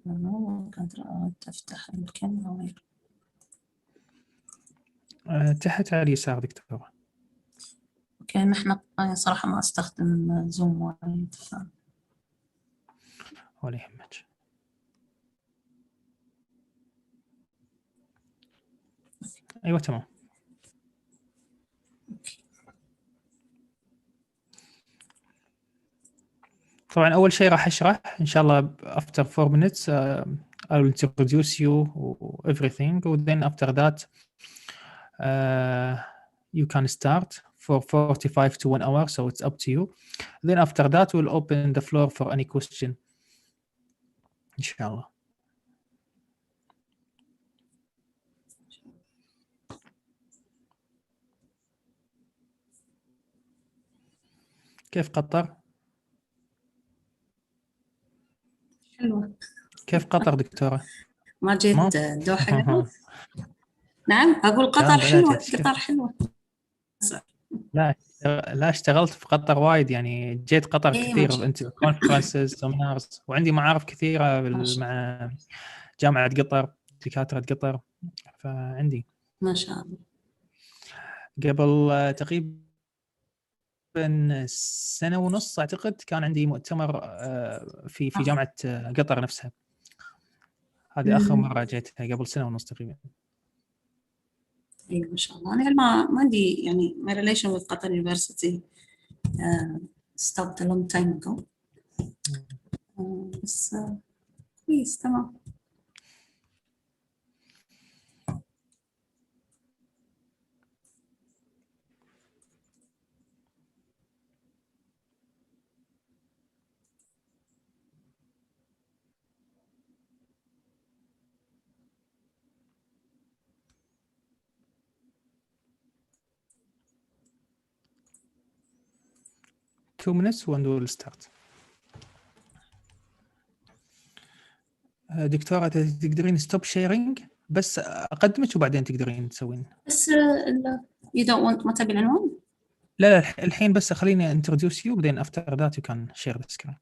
ممكن تفتح الكاميرا. تحت على اليسار دكتورة. اوكي، نحن صراحة ما استخدم زوم وايد ولا يهمك. ايوه تمام. طبعا اول شيء راح اشرح ان شاء الله after 4 minutes I will introduce you everything and then after that you can start for 45 to 1 hour, so it's up to you. Then after that we'll open the floor for any question ان شاء الله. كيف قطر؟ حلوة. كيف قطر دكتورة؟ ما جيت دوحة قبل؟ نعم أقول قطر حلوة. قطر حلوة. لا اشتغلت في قطر وايد، يعني جيت قطر كثير انت كونفرنسز سيمينارز، وعندي معارف كثيرة مع جامعة قطر، دكاترة قطر، فعندي ما شاء الله. قبل تقريبا سنة ونص أعتقد كان عندي مؤتمر في جامعة قطر نفسها. هذه آخر مرة جيتها قبل سنة ونص تقريبا. أيوة ما شاء الله. أنا ما عندي يعني my relation with Qatar University stopped a long time ago. بس كويس تمام. Two minutes and we'll start. دكتورة تقدرين ستوب شيرينج بس أقدمك وبعدين تقدرين تسوين. بس you don't want ما تبي العنوان؟ لا الحين بس خليني introduce you then after that you can share the screen.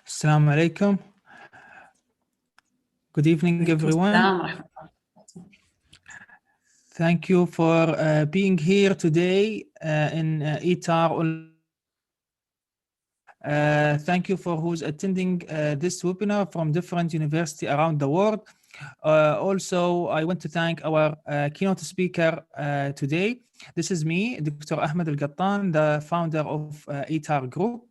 السلام عليكم. Good evening everyone. Thank you for being here today in ITAR. Thank you for who's attending this webinar from different universities around the world. Also, I want to thank our keynote speaker today. This is me, Dr. Ahmed Al-Gattan, the founder of ITAR Group.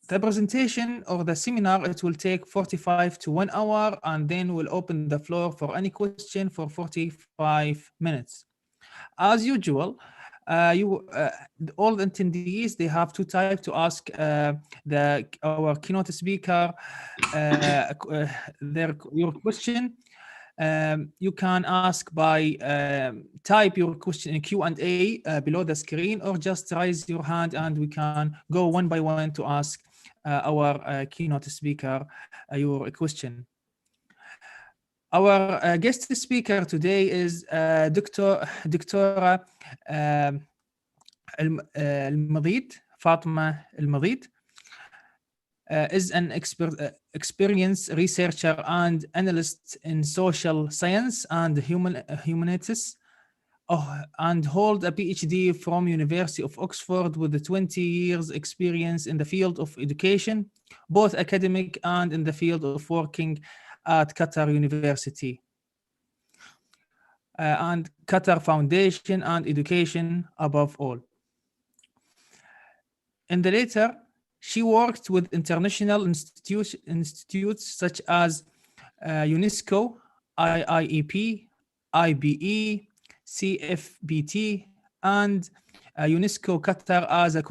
The presentation or the seminar, it will take 45 to 1 hour, and then we'll open the floor for any question for 45 minutes. As usual, all the attendees, they have two types to ask our keynote speaker your question. You can ask by type your question in Q&A below the screen, or just raise your hand and we can go one by one to ask our keynote speaker your question. Our guest speaker today is Dr. Al-Madid, Fatima Al-Madid, is an experienced researcher and analyst in social science and humanities, and hold a PhD from University of Oxford with 20 years experience in the field of education, both academic and in the field of working at Qatar University and Qatar Foundation and education above all. In the later, she worked with international institutes such as UNESCO, IIEP, IBE, CFBT, and UNESCO Qatar as a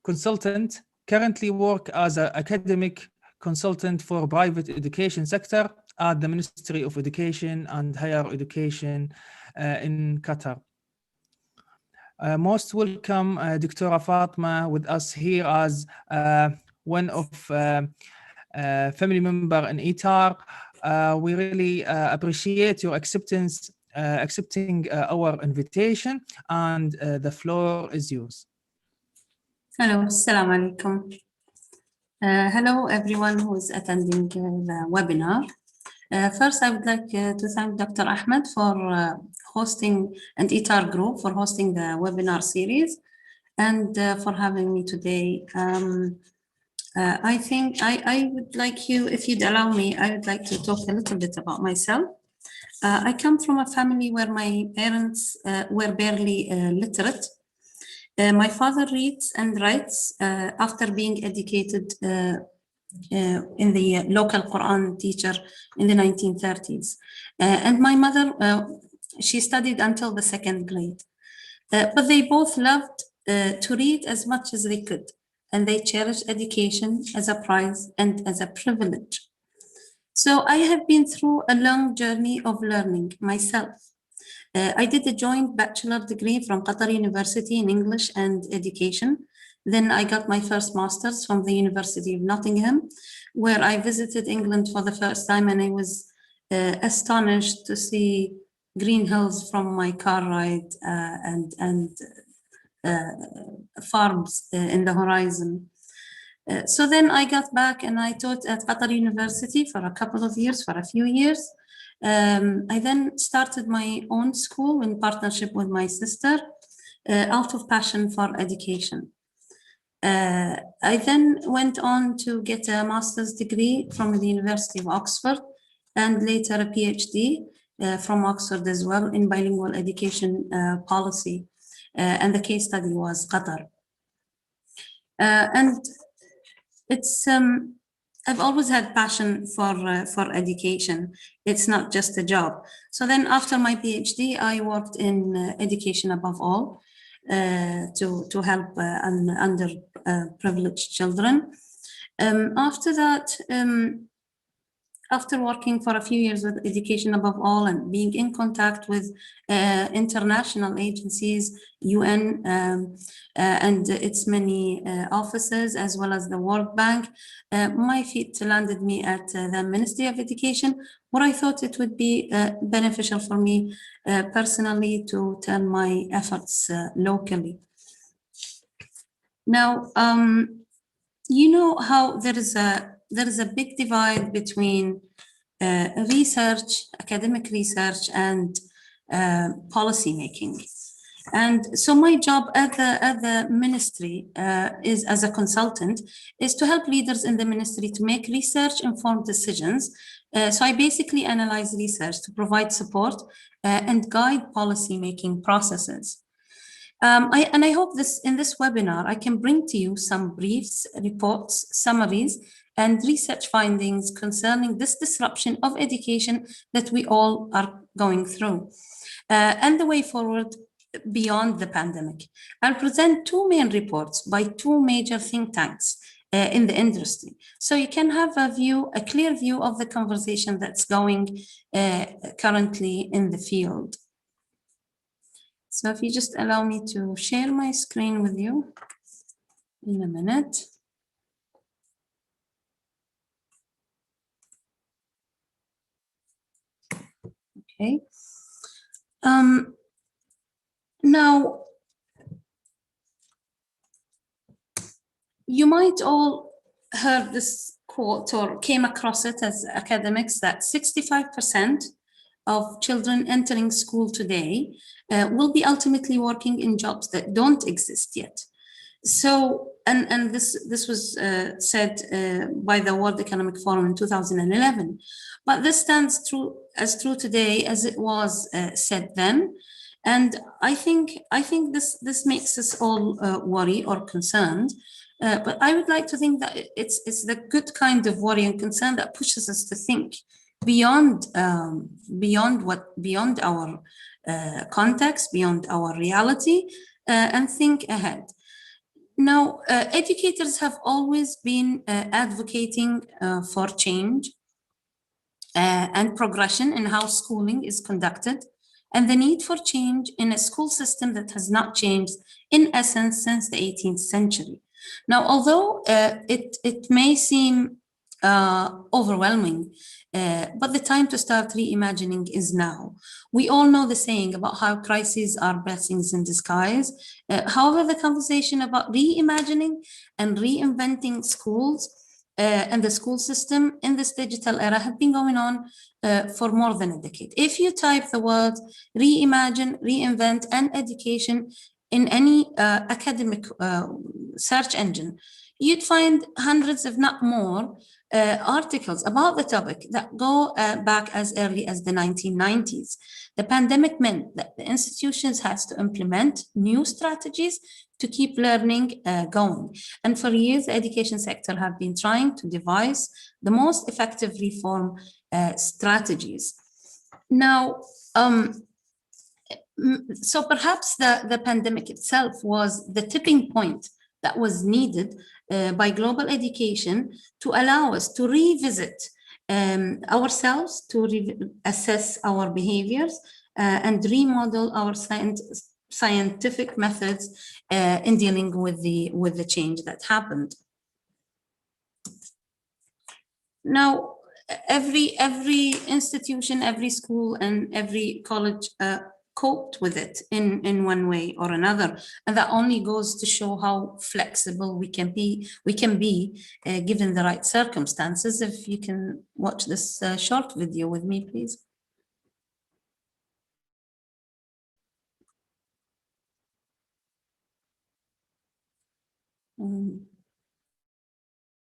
consultant, currently work as an academic consultant for private education sector at the Ministry of Education and Higher Education in Qatar. Most welcome Dr. Fatima with us here as one of family member in ITAR. We really appreciate your accepting our invitation, and the floor is yours. Hello, assalamu alaikum. Hello everyone who is attending the webinar. First, I would like to thank Dr. Ahmed for hosting, and ITAR Group for hosting the webinar series, and for having me today. I think I would like you, if you'd allow me, I would like to talk a little bit about myself. I come from a family where my parents were barely literate. My father reads and writes after being educated in the local Quran teacher in the 1930s. And my mother, she studied until the 2nd grade. But they both loved to read as much as they could, and they cherished education as a prize and as a privilege. So I have been through a long journey of learning myself. I did a joint bachelor degree from Qatar University in English and Education. Then I got my first master's from the University of Nottingham, where I visited England for the first time, and I was astonished to see green hills from my car ride and farms in the horizon. So then I got back and I taught at Qatar University for a couple of years, for a few years. I then started my own school in partnership with my sister, out of passion for education. I then went on to get a master's degree from the University of Oxford, and later a PhD from Oxford as well in bilingual education policy. And the case study was Qatar. And it's, I've always had passion for education. It's not just a job. So then after my PhD, I worked in education above all to help underprivileged children. After that, after working for a few years with education above all and being in contact with international agencies, UN and its many offices, as well as the World Bank, my feet landed me at the Ministry of Education, where I thought it would be beneficial for me personally to turn my efforts locally. Now, you know how there is a big divide between research, academic research, and policy making. And so my job at the ministry is, as a consultant, is to help leaders in the ministry to make research-informed decisions. So I basically analyze research to provide support and guide policy-making processes. I hope in this webinar, I can bring to you some briefs, reports, summaries, and research findings concerning this disruption of education that we all are going through, and the way forward beyond the pandemic. I'll present two main reports by two major think tanks in the industry. So you can have a clear view of the conversation that's going currently in the field. So if you just allow me to share my screen with you in a minute. Okay. Now, you might all heard this quote or came across it as academics, that 65% of children entering school today will be ultimately working in jobs that don't exist yet. So, and this was said by the World Economic Forum in 2011, but this stands as true today as it was said then. And I think this makes us all worry or concerned. But I would like to think that it's the good kind of worry and concern that pushes us to think beyond our context, beyond our reality, and think ahead. Now, educators have always been advocating for change and progression in how schooling is conducted, and the need for change in a school system that has not changed in essence since the 18th century. Now, although it may seem overwhelming, but the time to start reimagining is now. We all know the saying about how crises are blessings in disguise. However, the conversation about reimagining and reinventing schools and the school system in this digital era have been going on for more than a decade. If you type the words reimagine, reinvent, and education in any academic search engine, you'd find hundreds, if not more, articles about the topic that go back as early as the 1990s. The pandemic meant that the institutions has to implement new strategies to keep learning going. And for years, the education sector have been trying to devise the most effective reform strategies. Now, so perhaps the pandemic itself was the tipping point that was needed by global education to allow us to revisit ourselves, to assess our behaviors, and remodel our scientific methods in dealing with the change that happened. Now, every institution, every school, and every college coped with it in one way or another, and that only goes to show how flexible we can be given the right circumstances. If you can watch this short video with me, please.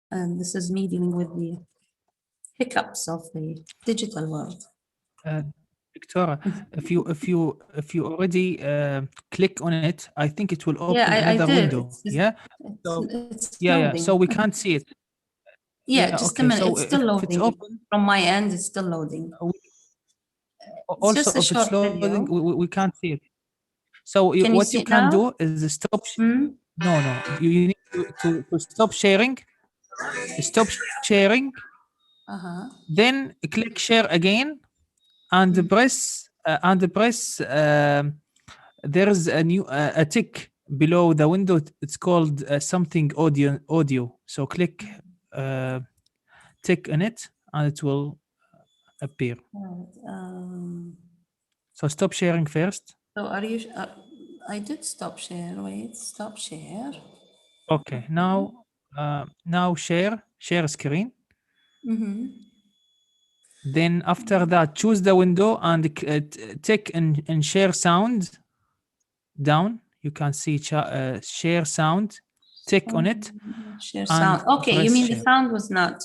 And this is me dealing with the hiccups of the digital world. Victoria, if you already click on it, I think it will open another window. Yeah. So we can't see it. Yeah, just a minute. It's still loading. It's open, from my end, it's still loading. Also, if it's loading, we can't see it. So what you can do is stop. No. You need to stop sharing. Stop sharing. Then click share again. And press there is a new a tick below the window. It's called something audio. So click tick on it and it will appear. So stop sharing first. So are you I did stop share. Wait, stop share. Okay, now share screen. Then after that, choose the window and tick and share sound down. You can see share sound. Tick on it. Share and sound. Okay, you press mean share. the sound was not.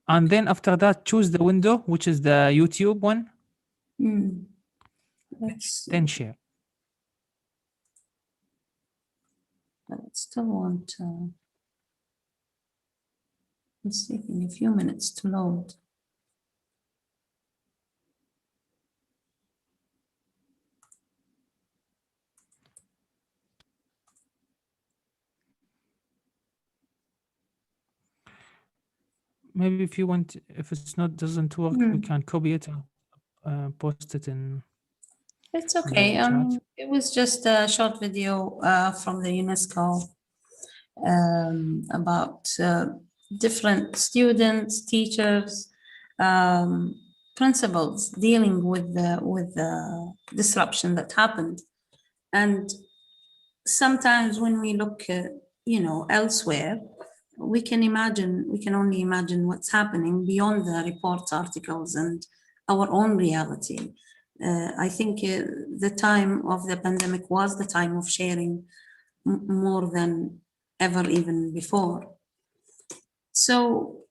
And then after that, choose the window, which is the YouTube one. Let's see. Then share. But I still want. It's taking a few minutes to load. Maybe if you want, if it's not doesn't work, we can copy it and post it in. It's okay. chat. It was just a short video from the UNESCO about different students, teachers, principals dealing with the disruption that happened. And sometimes when we look, elsewhere, we can only imagine what's happening beyond the reports, articles, and our own reality. I think the time of the pandemic was the time of sharing more than ever, even before. So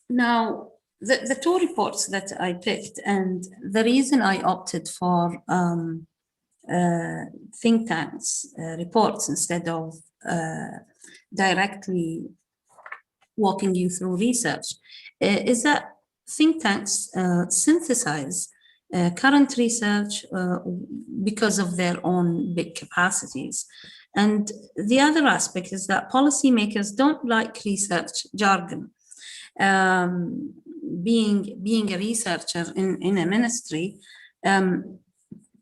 now the two reports that I picked, and the reason I opted for think tanks reports instead of directly walking you through research is that think tanks synthesize current research because of their own big capacities. And the other aspect is that policymakers don't like research jargon. Being a researcher in a ministry,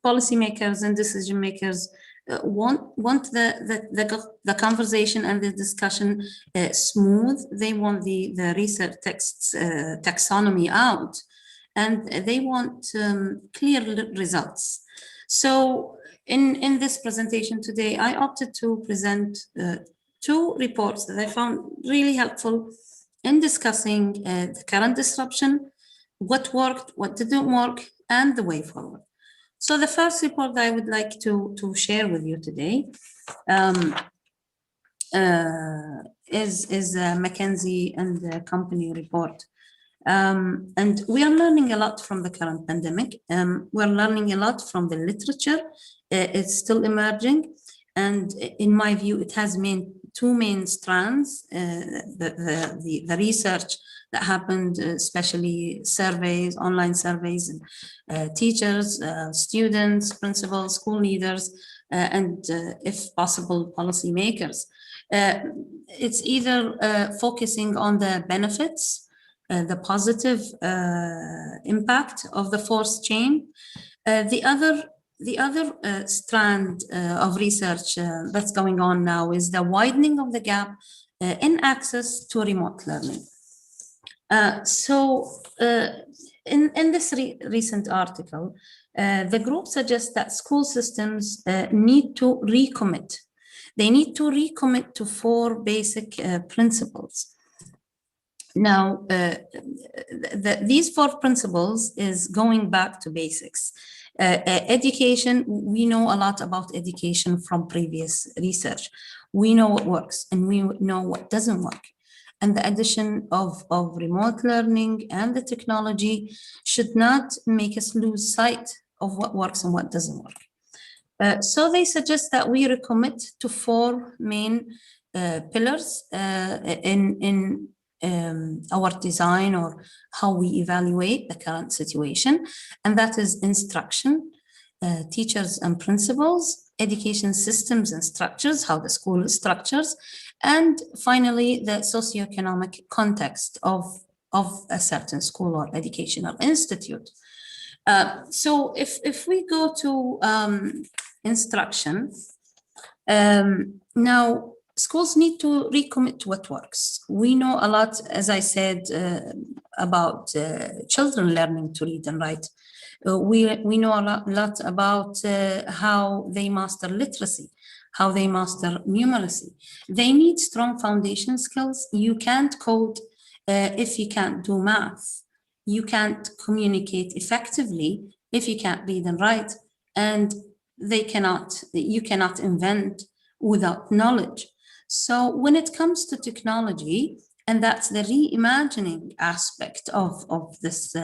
policymakers and decision makers want the conversation and the discussion smooth. They want the research texts taxonomy out, and they want clear results. So in this presentation today, I opted to present two reports that I found really helpful in discussing the current disruption, what worked, what didn't work, and the way forward. So the first report I would like to share with you today is a McKinsey and the company report. And we are learning a lot from the current pandemic. We're learning a lot from the literature. It's still emerging. And in my view, it has two main strands, the research that happened, especially surveys, online surveys, and teachers, students, principals, school leaders, and if possible, policymakers. It's either focusing on the benefits, the positive impact of the force chain. The other strand of research that's going on now is the widening of the gap in access to remote learning. In this recent article, the group suggests that school systems need to recommit. They need to recommit to 4 basic principles. Now, these 4 principles is going back to basics. Education, we know a lot about education from previous research. We know what works and we know what doesn't work. And the addition of remote learning and the technology should not make us lose sight of what works and what doesn't work. So they suggest that we recommit to 4 main pillars in our design or how we evaluate the current situation. And that is instruction, teachers and principals, education systems and structures, how the school is structured, and finally, the socioeconomic context of a certain school or educational institute. So if we go to instruction, now schools need to recommit to what works. We know a lot, as I said, about children learning to read and write. We know a lot about how they master literacy. how they master numeracy. They need strong foundation skills. You can't code if you can't do math. You can't communicate effectively if you can't read and write. And you cannot invent without knowledge. So when it comes to technology, and that's the reimagining aspect of this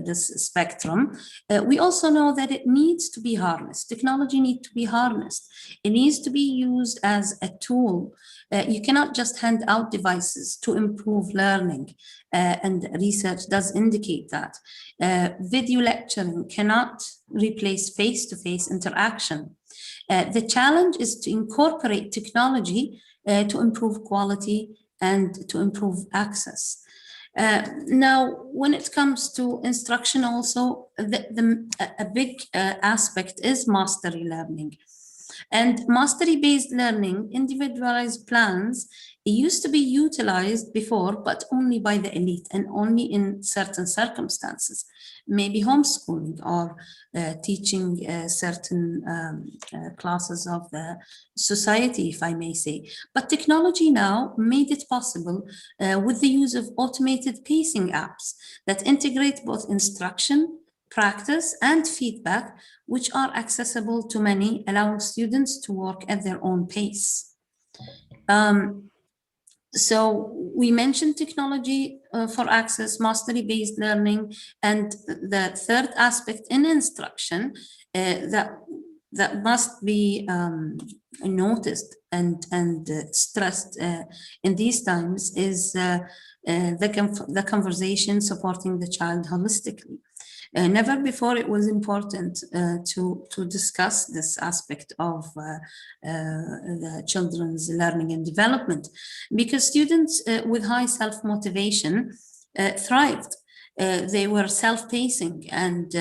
this spectrum, we also know that it needs to be harnessed. Technology needs to be harnessed. It needs to be used as a tool. You cannot just hand out devices to improve learning, and research does indicate that. Video lecturing cannot replace face-to-face interaction. The challenge is to incorporate technology to improve quality and to improve access. Now, when it comes to instruction also, a big aspect is mastery learning. And mastery-based learning, individualized plans, it used to be utilized before, but only by the elite and only in certain circumstances, maybe homeschooling or teaching certain classes of the society, if I may say. But technology now made it possible with the use of automated pacing apps that integrate both instruction, practice, and feedback, which are accessible to many, allowing students to work at their own pace. So we mentioned technology for access, mastery-based learning, and the third aspect in instruction that must be noticed and stressed in these times is the conversation supporting the child holistically. Never before it was important to discuss this aspect of the children's learning and development, because students with high self-motivation thrived. They were self-pacing, and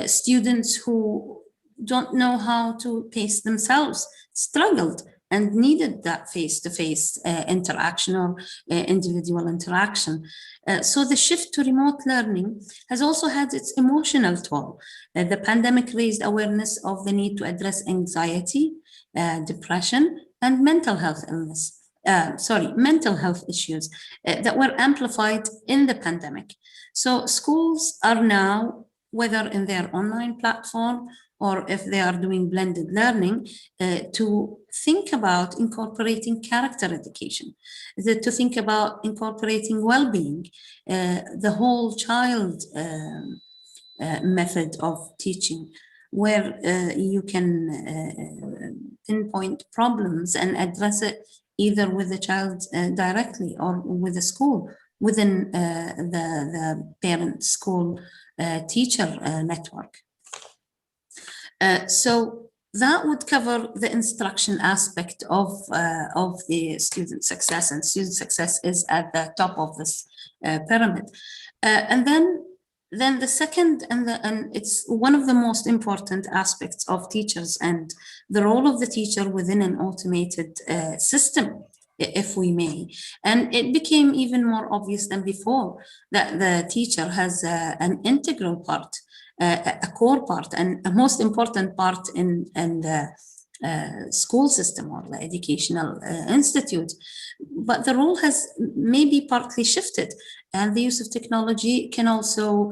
students who don't know how to pace themselves struggled and needed that face-to-face interaction or individual interaction. So the shift to remote learning has also had its emotional toll. The pandemic raised awareness of the need to address anxiety, depression, and mental health issues that were amplified in the pandemic. So schools are now, whether in their online platform or if they are doing blended learning, to think about incorporating character education, to think about incorporating well-being, the whole child method of teaching, where you can pinpoint problems and address it either with the child directly or with the school within the parent school teacher network. So that would cover the instruction aspect of the student success, and student success is at the top of this pyramid. And then the second, and it's one of the most important aspects of teachers and the role of the teacher within an automated system, if we may. And it became even more obvious than before that the teacher has an integral part, a core part, and a most important part in the school system or the educational institute. But the role has maybe partly shifted, and the use of technology can also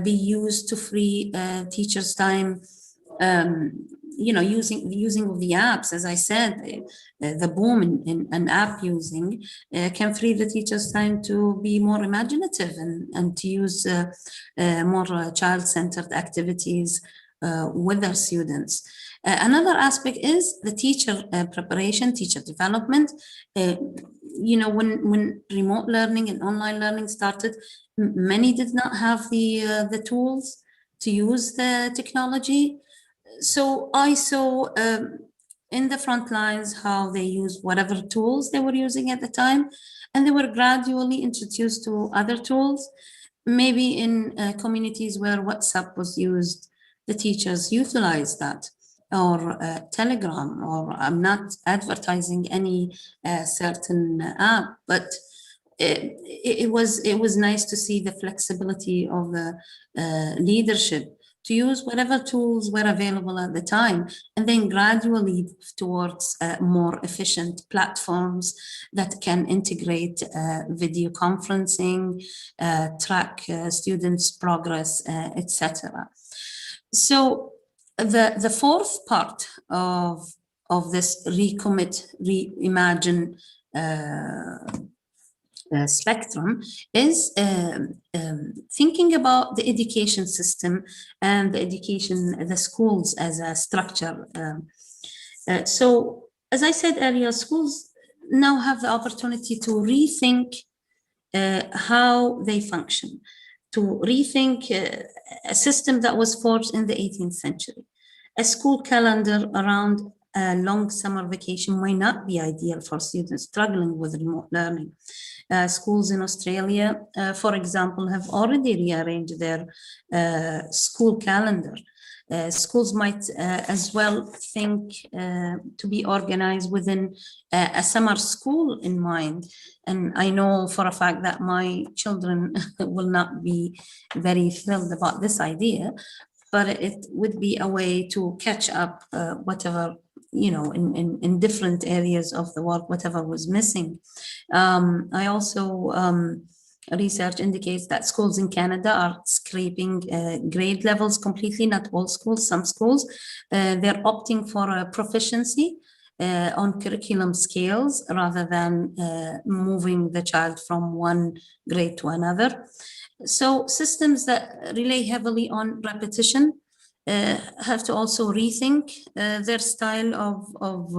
be used to free teachers' time. Using of the apps, as I said, the boom in app using can free the teachers' time to be more imaginative and to use more child-centered activities with their students. Another aspect is the teacher preparation, teacher development. When remote learning and online learning started, many did not have the tools to use the technology. So I saw in the front lines how they used whatever tools they were using at the time, and they were gradually introduced to other tools. Maybe in communities where WhatsApp was used, the teachers utilized that, or Telegram, or I'm not advertising any certain app, but it was nice to see the flexibility of the leadership to use whatever tools were available at the time, and then gradually move towards more efficient platforms that can integrate video conferencing, track students' progress, etc. So the fourth part of this recommit, reimagine spectrum is thinking about the education system and the schools as a structure. So as I said earlier, schools now have the opportunity to rethink how they function, to rethink a system that was forged in the 18th century. A school calendar around a long summer vacation might not be ideal for students struggling with remote learning. Schools in Australia, for example, have already rearranged their school calendar. Schools might as well think to be organized within a summer school in mind. And I know for a fact that my children will not be very thrilled about this idea, but it would be a way to catch up whatever, in different areas of the work, whatever was missing. I also, research indicates that schools in Canada are scraping grade levels completely, not all schools, some schools. They're opting for a proficiency on curriculum scales rather than moving the child from one grade to another. So systems that rely heavily on repetition have to also rethink their style of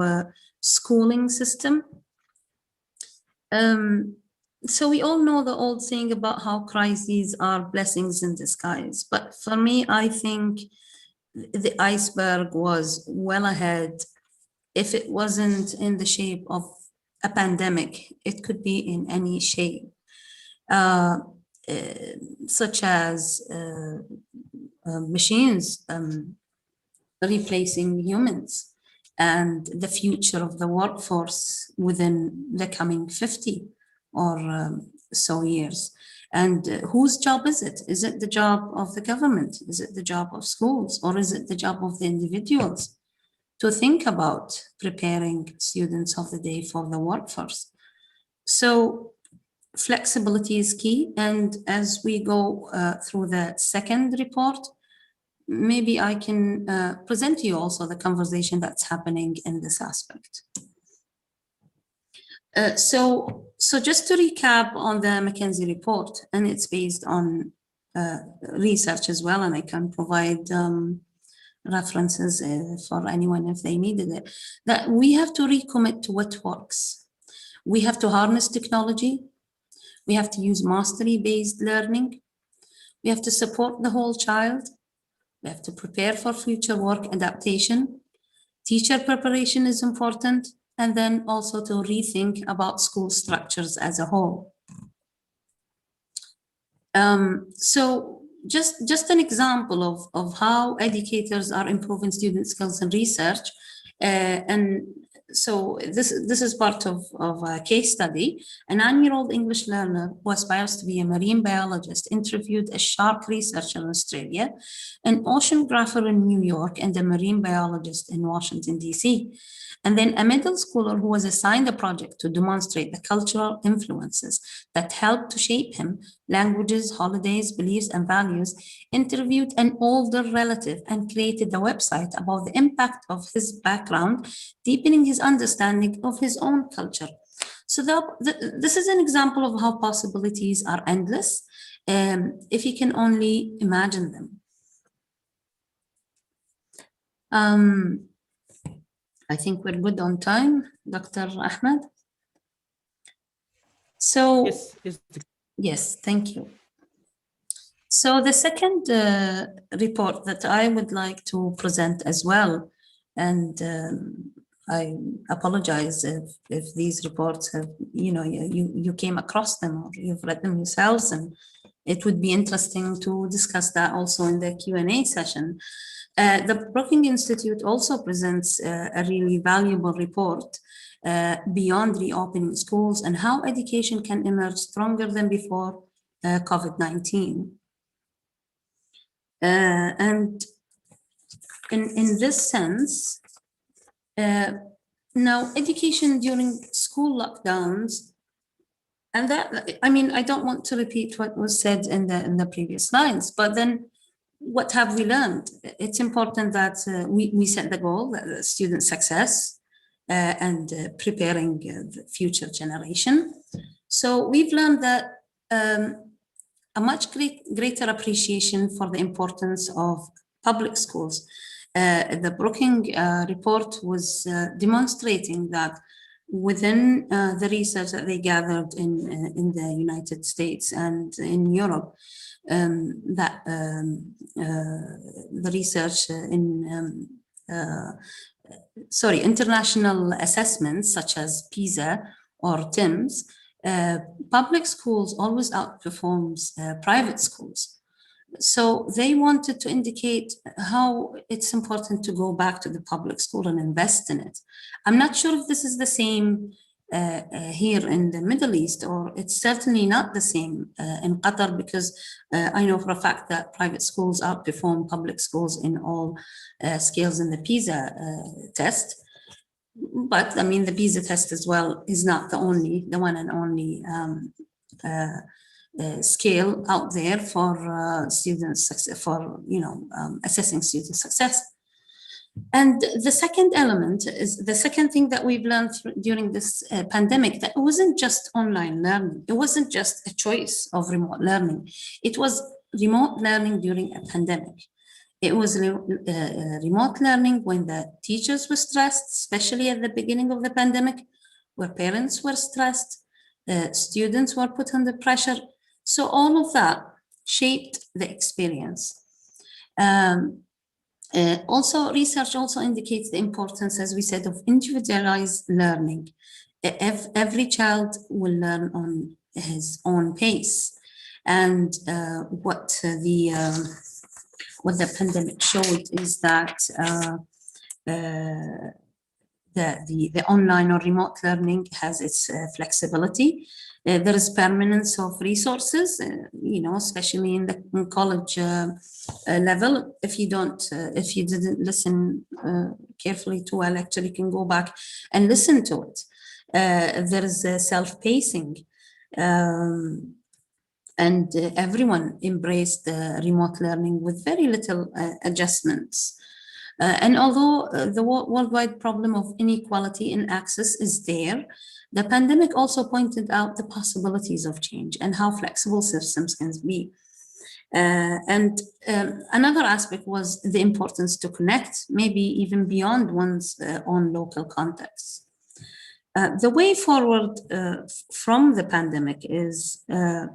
schooling system. So we all know the old saying about how crises are blessings in disguise. But for me, I think the iceberg was well ahead. If it wasn't in the shape of a pandemic, it could be in any shape, such as machines replacing humans and the future of the workforce within the coming 50 or so years. And whose job is it? Is it the job of the government? Is it the job of schools? Or is it the job of the individuals to think about preparing students of the day for the workforce? So flexibility is key. And as we go through the second report, maybe I can present to you also the conversation that's happening in this aspect. So just to recap on the McKinsey report, and it's based on research as well, and I can provide references for anyone if they needed it, that we have to recommit to what works. We have to harness technology. We have to use mastery-based learning. We have to support the whole child. We have to prepare for future work adaptation. Teacher preparation is important, and then also to rethink about school structures as a whole. So just an example of how educators are improving student skills and research. And so this is part of a case study. A 9-year-old English learner who aspires to be a marine biologist interviewed a shark researcher in Australia, an oceanographer in New York, and a marine biologist in Washington, D.C. And then a middle schooler who was assigned a project to demonstrate the cultural influences that helped to shape him, languages, holidays, beliefs, and values, interviewed an older relative and created a website about the impact of his background, deepening his understanding of his own culture. So this is an example of how possibilities are endless, if you can only imagine them. I think we're good on time, Dr. Ahmed. So yes, thank you. So the second report that I would like to present as well, and I apologize if these reports have, you came across them or you've read them yourselves, and it would be interesting to discuss that also in the Q&A session. The Brookings Institute also presents a really valuable report beyond reopening schools and how education can emerge stronger than before COVID-19. And in this sense, now education during school lockdowns, and that, I mean, I don't want to repeat what was said in the previous lines, but then what have we learned? It's important that we set the goal, that student success, and preparing the future generation. So we've learned that a much greater appreciation for the importance of public schools. The Brookings report was demonstrating that within the research that they gathered in the United States and in Europe, the research in international assessments such as PISA or TIMSS, public schools always outperforms private schools. So they wanted to indicate how it's important to go back to the public school and invest in it. I'm not sure if this is the same here in the Middle East, or it's certainly not the same in Qatar, because I know for a fact that private schools outperform public schools in all scales in the PISA test. But I mean, the PISA test as well is not the one and only scale out there for student success, for assessing student success. And the second element is the second thing that we've learned during this pandemic, that it wasn't just online learning. It wasn't just a choice of remote learning. It was remote learning during a pandemic. It was remote learning when the teachers were stressed, especially at the beginning of the pandemic, where parents were stressed, students were put under pressure. So all of that shaped the experience. Also, research also indicates the importance, as we said, of individualized learning. Every child will learn on his own pace. And what the pandemic showed is that the online or remote learning has its flexibility. There is permanence of resources, especially in the college level. If you didn't listen carefully to a lecture, you can go back and listen to it. There is self-pacing, and everyone embraced remote learning with very little adjustments. And although the worldwide problem of inequality in access is there, the pandemic also pointed out the possibilities of change and how flexible systems can be. And another aspect was the importance to connect, maybe even beyond one's own local context. The way forward from the pandemic is that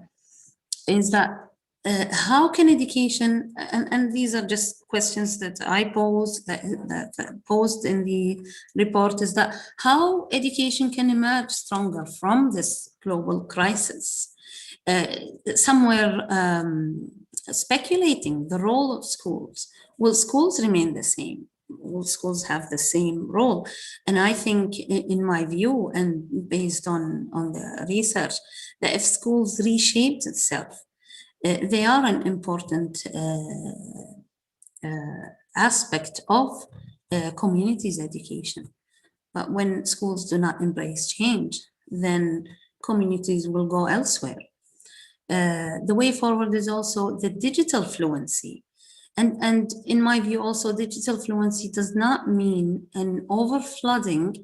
how can education, and these are just questions that I posed, that posed in the report, is that how education can emerge stronger from this global crisis. Some were speculating the role of schools. Will schools remain the same? Will schools have the same role? And I think, in my view, and based on the research, that if schools reshaped itself, they are an important aspect of communities' education. But when schools do not embrace change, then communities will go elsewhere. The way forward is also the digital fluency. And in my view, also, digital fluency does not mean an overflooding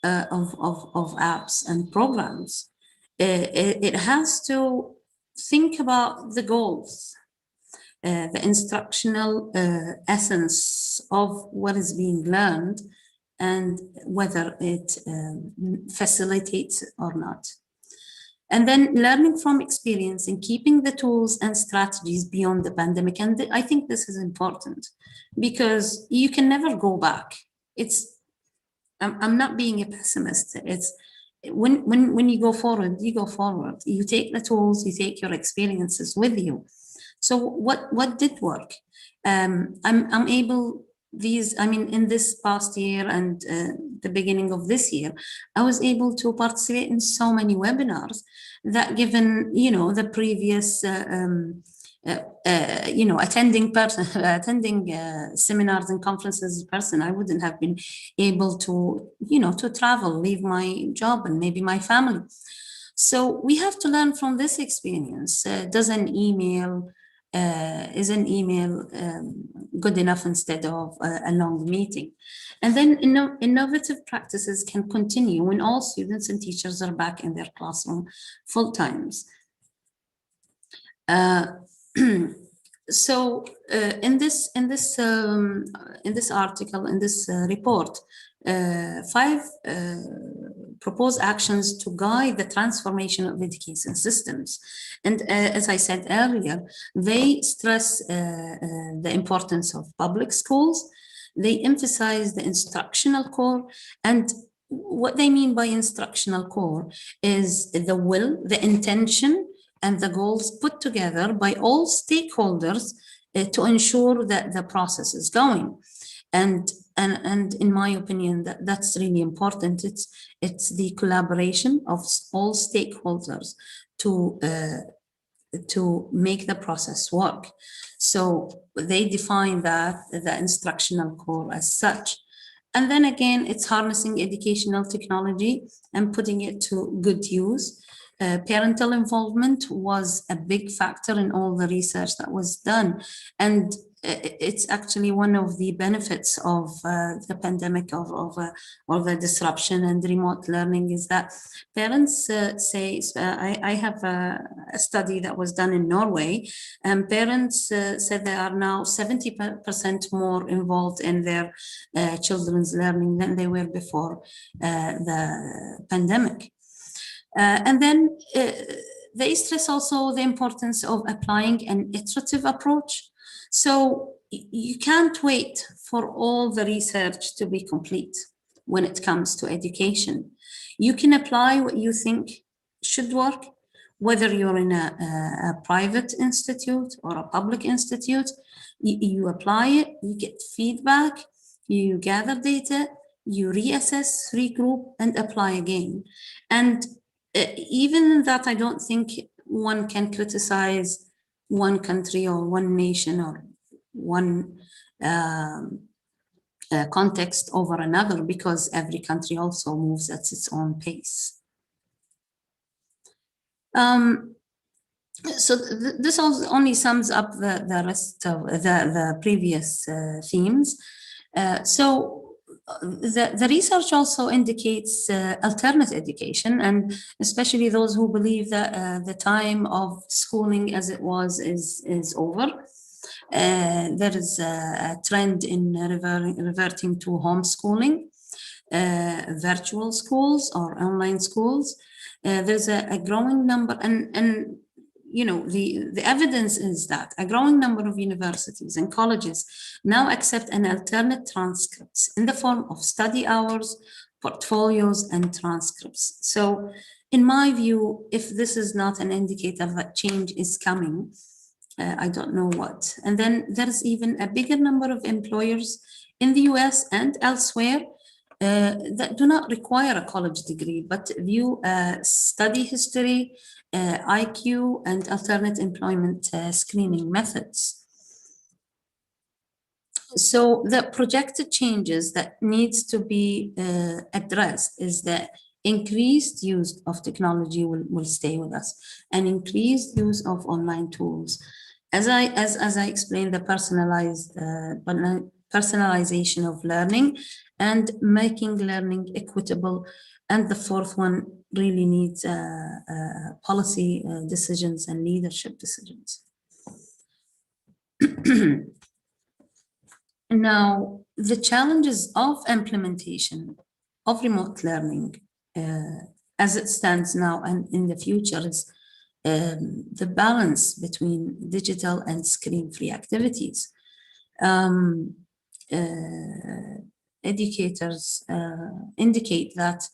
of apps and programs. It has to think about the goals, the instructional essence of what is being learned, and whether it facilitates or not. And then learning from experience and keeping the tools and strategies beyond the pandemic. And I think this is important because you can never go back. I'm not being a pessimist. It's when you go forward, you go forward. You take the tools, you take your experiences with you. So what did work? I'm able, in this past year and the beginning of this year, I was able to participate in so many webinars that, given the previous attending seminars and conferences in person, I wouldn't have been able to, to travel, leave my job and maybe my family. So we have to learn from this experience. Is an email good enough instead of a long meeting? And then innovative practices can continue when all students and teachers are back in their classroom full times. So in this article, in this report, 5 proposed actions to guide the transformation of education systems. And as I said earlier, they stress the importance of public schools. They emphasize the instructional core, and what they mean by instructional core is the will, the intention, and the goals put together by all stakeholders to ensure that the process is going. And in my opinion, that's really important. It's the collaboration of all stakeholders to make the process work. So they define the instructional core as such. And then again, it's harnessing educational technology and putting it to good use. Parental involvement was a big factor in all the research that was done. And it's actually one of the benefits of the pandemic, or the disruption and remote learning, is that parents say, I have a study that was done in Norway, and parents said they are now 70% more involved in their children's learning than they were before the pandemic. And then they stress also the importance of applying an iterative approach. So you can't wait for all the research to be complete when it comes to education. You can apply what you think should work, whether you're in a private institute or a public institute. You apply it, you get feedback, you gather data, you reassess, regroup, and apply again. And even that, I don't think one can criticize one country or one nation or one context over another, because every country also moves at its own pace. So this only sums up the rest of the previous themes. So the research also indicates alternate education, and especially those who believe that the time of schooling as it was is over. There is a trend in reverting to homeschooling, virtual schools or online schools. There's a growing number, and the evidence is that a growing number of universities and colleges now accept an alternate transcripts in the form of study hours, portfolios, and transcripts. So in my view, if this is not an indicator that change is coming, I don't know what. And then there's even a bigger number of employers in the US and elsewhere that do not require a college degree, but view study history, IQ, and alternate employment screening methods. So the projected changes that needs to be addressed is that increased use of technology will stay with us, and increased use of online tools. As I explained, the personalization of learning and making learning equitable. And the fourth one really needs policy decisions and leadership decisions. Now, the challenges of implementation of remote learning as it stands now and in the future is the balance between digital and screen-free activities. Educators indicate that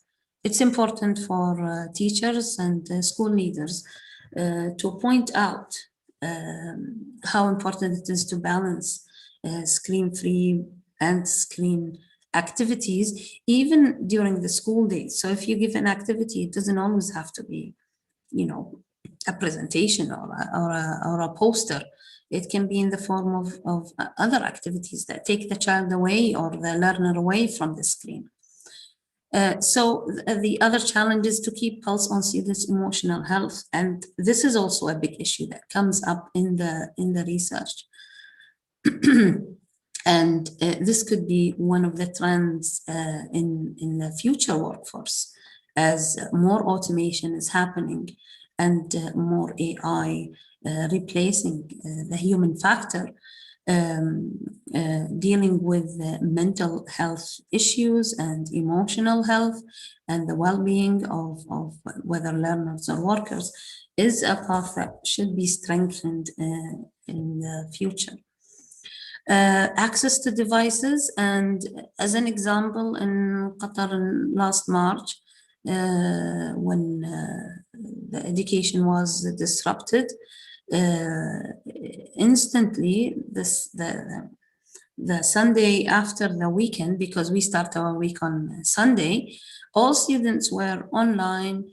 it's important for teachers and school leaders to point out how important it is to balance screen-free and screen activities, even during the school days. So if you give an activity, it doesn't always have to be, a presentation or a poster. It can be in the form of other activities that take the child away or the learner away from the screen. So the other challenge is to keep pulse on students' emotional health, and this is also a big issue that comes up in the research. And this could be one of the trends in the future workforce, as more automation is happening and more AI replacing the human factor. Dealing with mental health issues and emotional health and the well-being of whether learners or workers is a path that should be strengthened in the future. Access to devices, and as an example, in Qatar in last March, when the education was disrupted, instantly the Sunday after the weekend, because we start our week on Sunday, all students were online,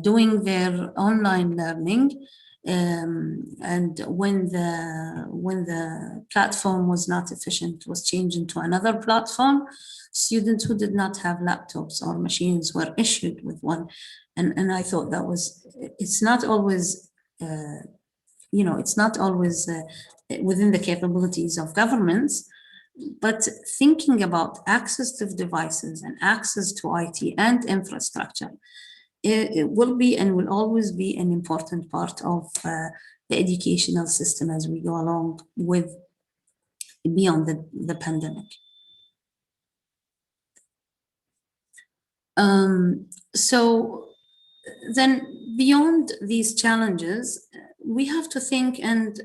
doing their online learning. And when the platform was not efficient, was changed into another platform. Students who did not have laptops or machines were issued with one, and I thought that was, it's not always it's not always within the capabilities of governments, but thinking about access to devices and access to IT and infrastructure, it will be and will always be an important part of the educational system as we go along with beyond the pandemic. So then beyond these challenges, we have to think and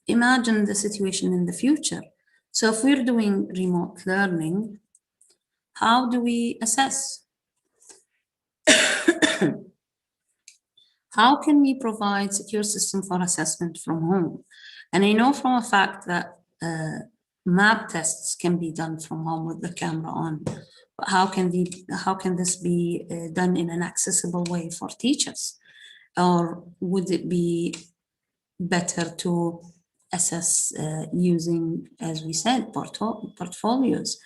imagine the situation in the future. So if we're doing remote learning, how do we assess? How can we provide secure system for assessment from home? And I know from a fact that map tests can be done from home with the camera on. But how can this be done in an accessible way for teachers? Or would it be better to assess using, as we said, portfolios,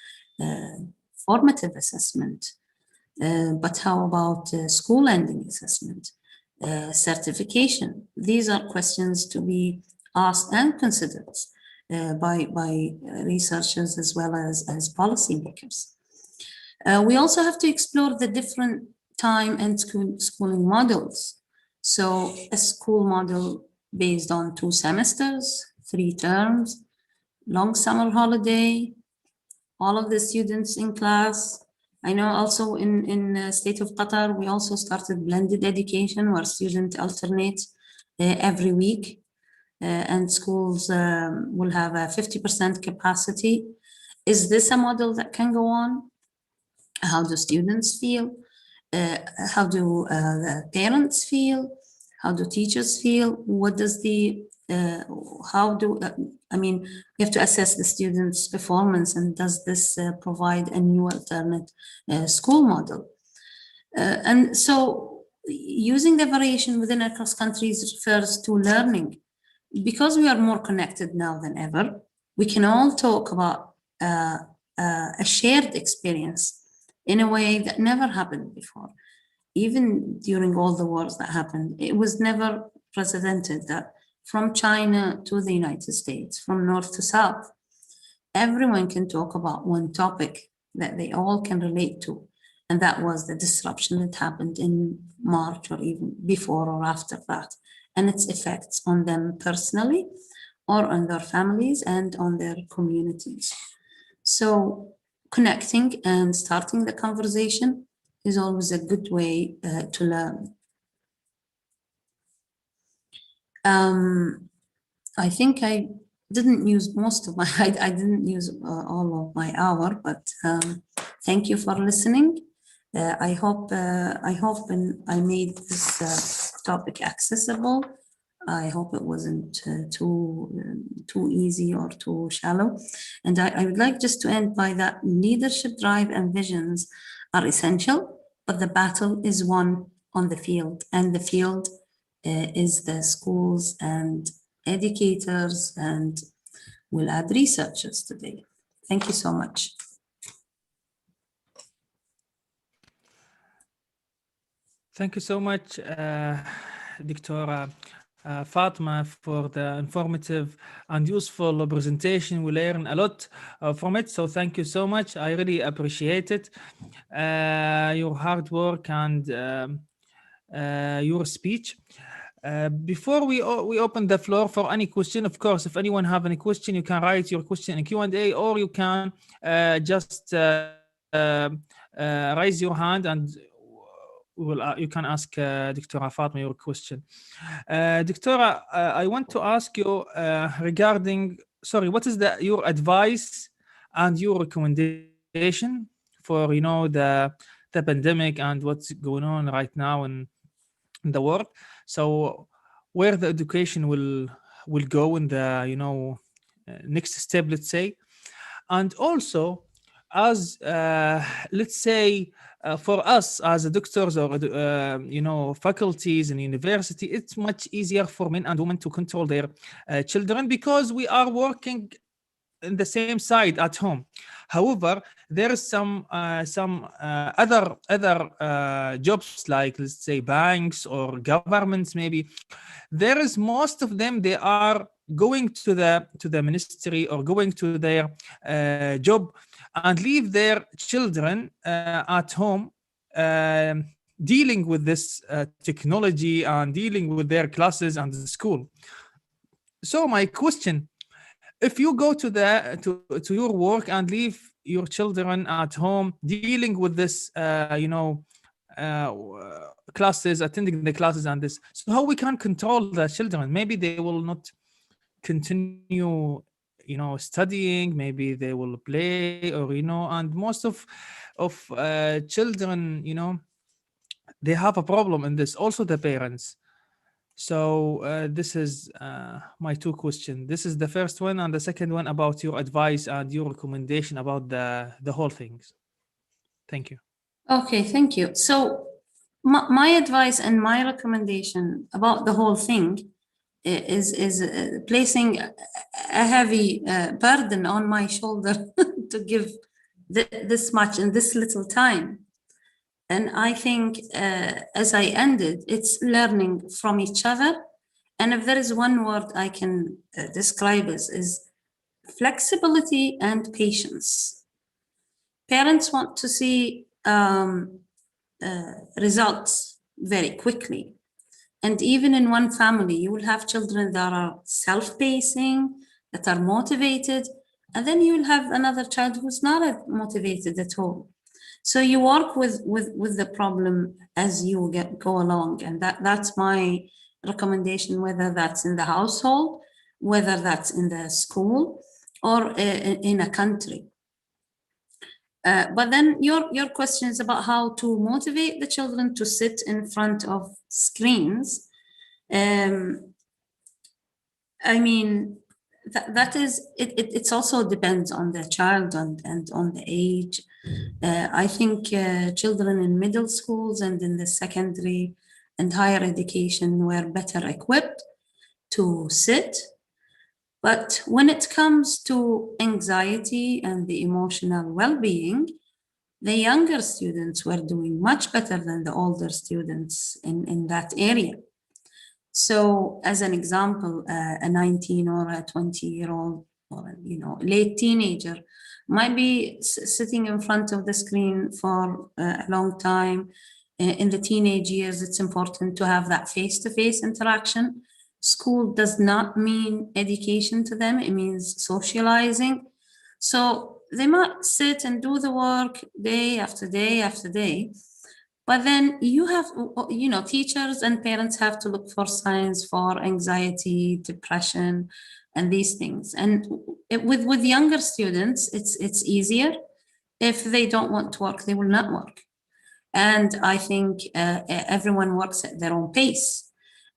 formative assessment? But how about school ending assessment, certification? These are questions to be asked and considered by researchers as well as policymakers. We also have to explore the different time and schooling models. So a school model based on 2 semesters, 3 terms, long summer holiday, all of the students in class. I know also in state of Qatar, we also started blended education where students alternate every week, and schools will have a 50% capacity. Is this a model that can go on? How do students feel? How do the parents feel? How do teachers feel? What does we have to assess the students' performance, and does this provide a new alternate school model? And so using the variation within across countries refers to learning. Because we are more connected now than ever, we can all talk about a shared experience in a way that never happened before. Even during all the wars that happened, it was never precedented that from China to the United States, from north to south, everyone can talk about one topic that they all can relate to. And that was the disruption that happened in March or even before or after that, and its effects on them personally or on their families and on their communities. So connecting and starting the conversation is always a good way to learn. I think I didn't use most of my, I didn't use all of my hour, but thank you for listening. I hope and I made this topic accessible. I hope it wasn't too easy or too shallow. And I would like just to end by that leadership drive and visions are essential, but the battle is won on the field, and the field is the schools and educators, and we'll add researchers today. Thank you so much. Thank you so much, Dr. Fatma, for the informative and useful presentation. We learn a lot from it, so thank you so much. I really appreciate it, your hard work and your speech. Before we open the floor for any question, of course, if anyone have any question, you can write your question in Q&A, or you can just raise your hand and you can ask Dr. Fatma your question. Dr. I want to ask you regarding, sorry, what is your advice and your recommendation for, you know, the pandemic and what's going on right now in the world? So where the education will go in the, you know, next step, let's say, and also as let's say for us as doctors or you know, faculties in university, it's much easier for men and women to control their children because we are working in the same side at home. However, there is some other jobs, like let's say banks or governments maybe. There is most of them, they are going to the ministry or going to their job and leave their children at home, dealing with this technology and dealing with their classes and the school. So my question, if you go to to your work and leave your children at home dealing with this you know, classes, attending the classes and this, so how we can control the children? Maybe they will not continue, you know, studying, maybe they will play, or you know, and most of children, you know, they have a problem in this, also the parents. So this is my two questions. This is the first one, and the second one about your advice and your recommendation about the whole things. Thank you. Okay, thank you. So my advice and my recommendation about the whole thing is placing a heavy burden on my shoulder to give this much in this little time. And I think as I ended, it's learning from each other. And if there is one word I can describe as is flexibility and patience. Parents want to see results very quickly. And even in one family, you will have children that are self-pacing, that are motivated, and then you will have another child who's not motivated at all. So you work with the problem as you go along, and that's my recommendation, whether that's in the household, whether that's in the school, or in a country. But then your question is about how to motivate the children to sit in front of screens. I mean, that is, it also depends on the child and on the age. I think children in middle schools and in the secondary and higher education were better equipped to sit. But when it comes to anxiety and the emotional well-being, the younger students were doing much better than the older students in that area. So as an example, a 19 or a 20-year-old or, you know, late teenager might be sitting in front of the screen for a long time. In the teenage years, it's important to have that face-to-face interaction. School does not mean education to them, it means socializing. So they might sit and do the work day after day after day. But then you have, you know, teachers and parents have to look for signs for anxiety, depression, and these things. And with younger students, it's easier. If they don't want to work, they will not work. And I think everyone works at their own pace.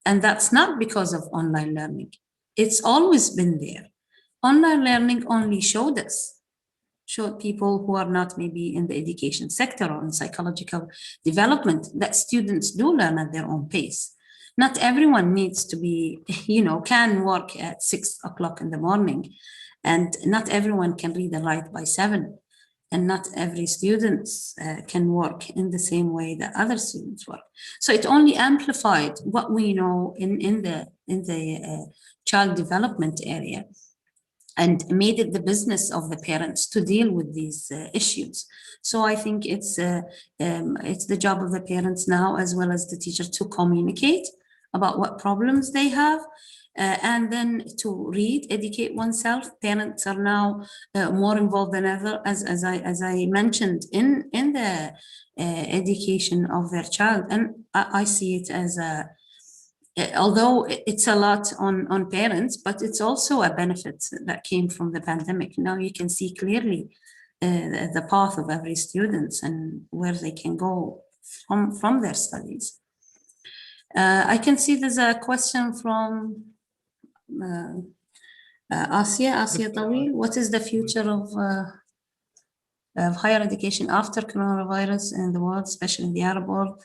And that's not because of online learning. It's always been there. Online learning only showed us showed people who are not maybe in the education sector or in psychological development that students do learn at their own pace. Not everyone needs to be, can work at 6 o'clock in the morning, and not everyone can read and write by 7. And not every student can work in the same way that other students work. So it only amplified what we know in the child development area, and made it the business of the parents to deal with these issues. So I think it's the job of the parents now, as well as the teacher, to communicate about what problems they have, and then to read, educate oneself. Parents are now more involved than ever, as I mentioned, in the education of their child. And I see it as although it's a lot on parents, but it's also a benefit that came from the pandemic. Now you can see clearly the path of every student and where they can go from their studies. I can see there's a question from Asia Tawil. What is the future of higher education after coronavirus in the world, especially in the Arab world?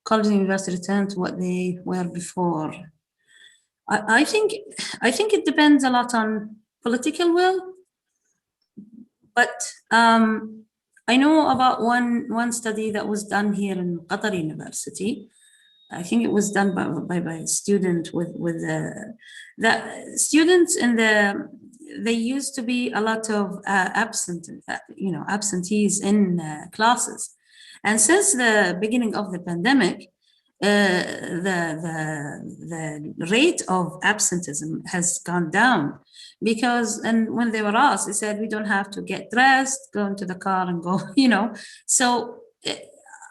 College and university return to what they were before. I think it depends a lot on political will, but I know about one study that was done here in Qatar University. I think it was done by a student with the students in they used to be a lot of absentees in classes. And since the beginning of the pandemic, the rate of absenteeism has gone down, because, and when they were asked, they said, we don't have to get dressed, go into the car and go, So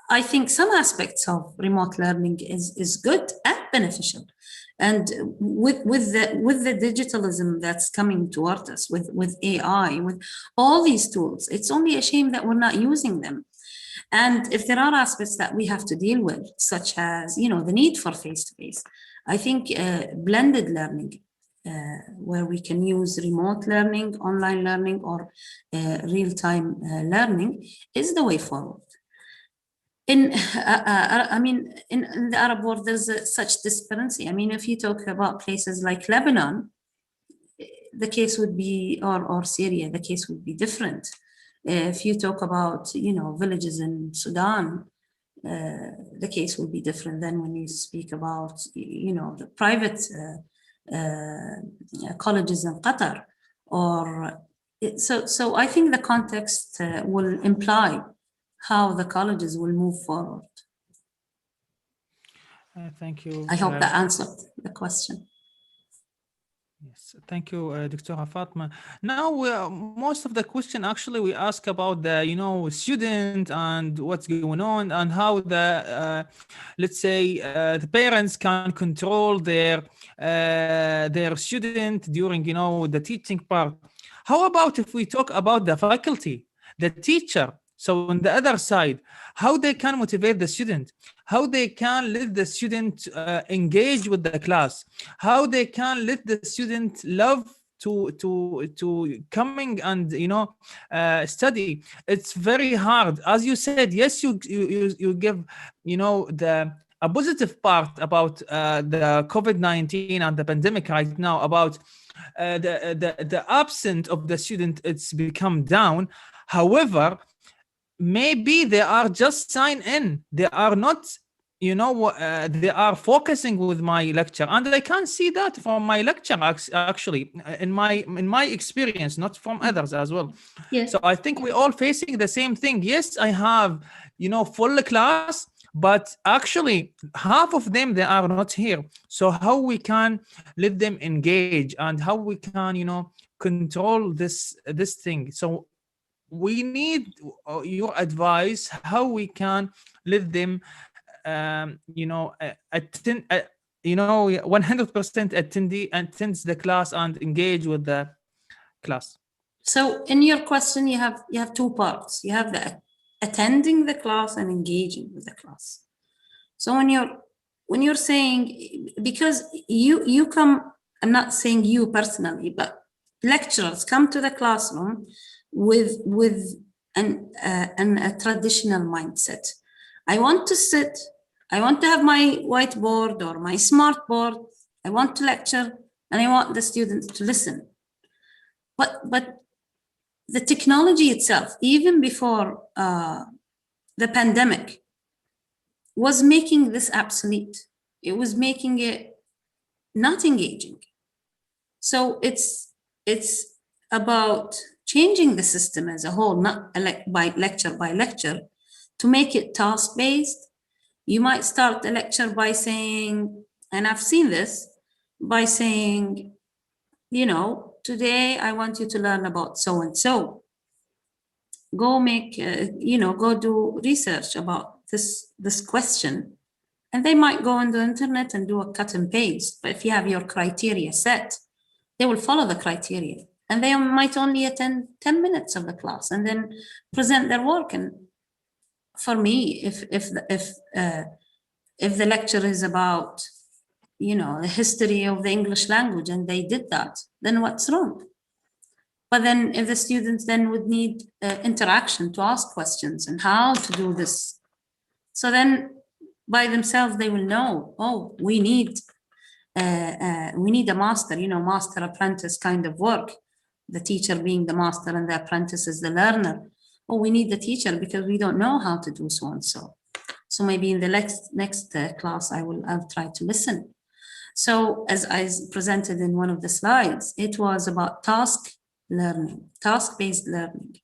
I think some aspects of remote learning is good and beneficial. And with the digitalism that's coming toward us, with AI, with all these tools, it's only a shame that we're not using them. And if there are aspects that we have to deal with, such as, the need for face-to-face, I think blended learning, where we can use remote learning, online learning, or real-time learning is the way forward. In the Arab world, there's such disparity. If you talk about places like Lebanon, the case would be, or Syria, the case would be different. If you talk about, villages in Sudan, the case will be different than when you speak about, the private colleges in Qatar. So I think the context will imply how the colleges will move forward. Thank you. I hope that answered the question. Yes, thank you, Dr. Fatma. Now, most of the question actually we ask about the, student and what's going on, and how the, let's say, the parents can control their student during, the teaching part. How about if we talk about the faculty, the teacher? So on the other side, how they can motivate the student, how they can let the student engage with the class, how they can let the student love to coming and study. It's very hard, as you said. Yes, you give a positive part about the COVID-19 and the pandemic right now, about the absence of the student. It's become down. However, maybe they are just sign in. They are not, they are focusing with my lecture, and I can see that from my lecture actually in my experience, not from others as well. Yes. So I think we're all facing the same thing. Yes, I have full class, but actually half of them, they are not here. So how we can let them engage, and how we can control this thing? So we need your advice, how we can let them attend 100% attends the class and engage with the class. So in your question, you have two parts. You have the attending the class and engaging with the class. So when you're saying, because you come, I'm not saying you personally, but lecturers come to the classroom with a traditional mindset. I want to sit, I want to have my whiteboard or my smart board, I want to lecture, and I want the students to listen. But the technology itself, even before the pandemic, was making this obsolete. It was making it not engaging. So it's about changing the system as a whole, not by lecture, to make it task-based. You might start a lecture by saying, and I've seen this, by saying, you know, today I want you to learn about so-and-so. Go make, you know, go do research about this question. And they might go on the internet and do a cut and paste. But if you have your criteria set, they will follow the criteria. And they might only attend 10 minutes of the class and then present their work. And for me, if the lecture is about, you know, the history of the English language and they did that, then what's wrong? But then if the students then would need interaction to ask questions and how to do this, so then by themselves they will know, oh, we need a master, you know, master apprentice kind of work, the teacher being the master and the apprentice is the learner. Oh, we need the teacher because we don't know how to do so and so. So maybe in the next class I'll try to listen. So as I presented in one of the slides, it was about task-based learning.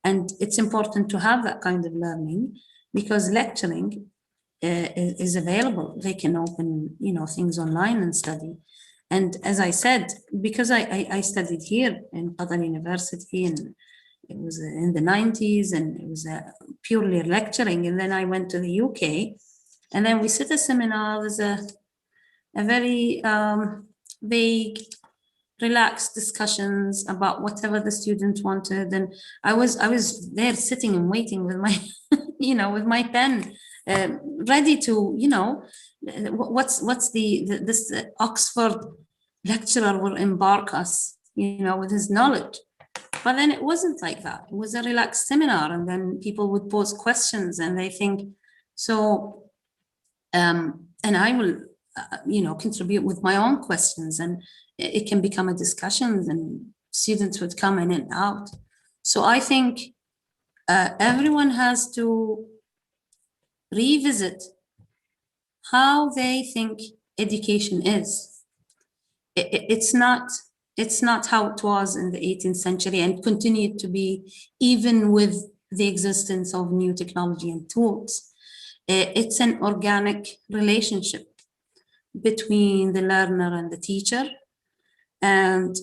And it's important to have that kind of learning because lecturing is available. They can open, you know, things online and study. And as I said, because I studied here in Qatar University, and it was in the 90s, and it was purely lecturing. And then I went to the UK, and then we sit a seminar. There's a very vague, relaxed discussions about whatever the student wanted. And I was there sitting and waiting with my, you know, with my pen, ready to, you know, what's this Oxford lecturer will embark us, you know, with his knowledge. But then it wasn't like that. It was a relaxed seminar, and then people would pose questions, and they think so. And I will, you know, contribute with my own questions, and it can become a discussion, and students would come in and out. So I think everyone has to revisit how they think education is. It's not how it was in the 18th century and continued to be even with the existence of new technology and tools. It's an organic relationship between the learner and the teacher. And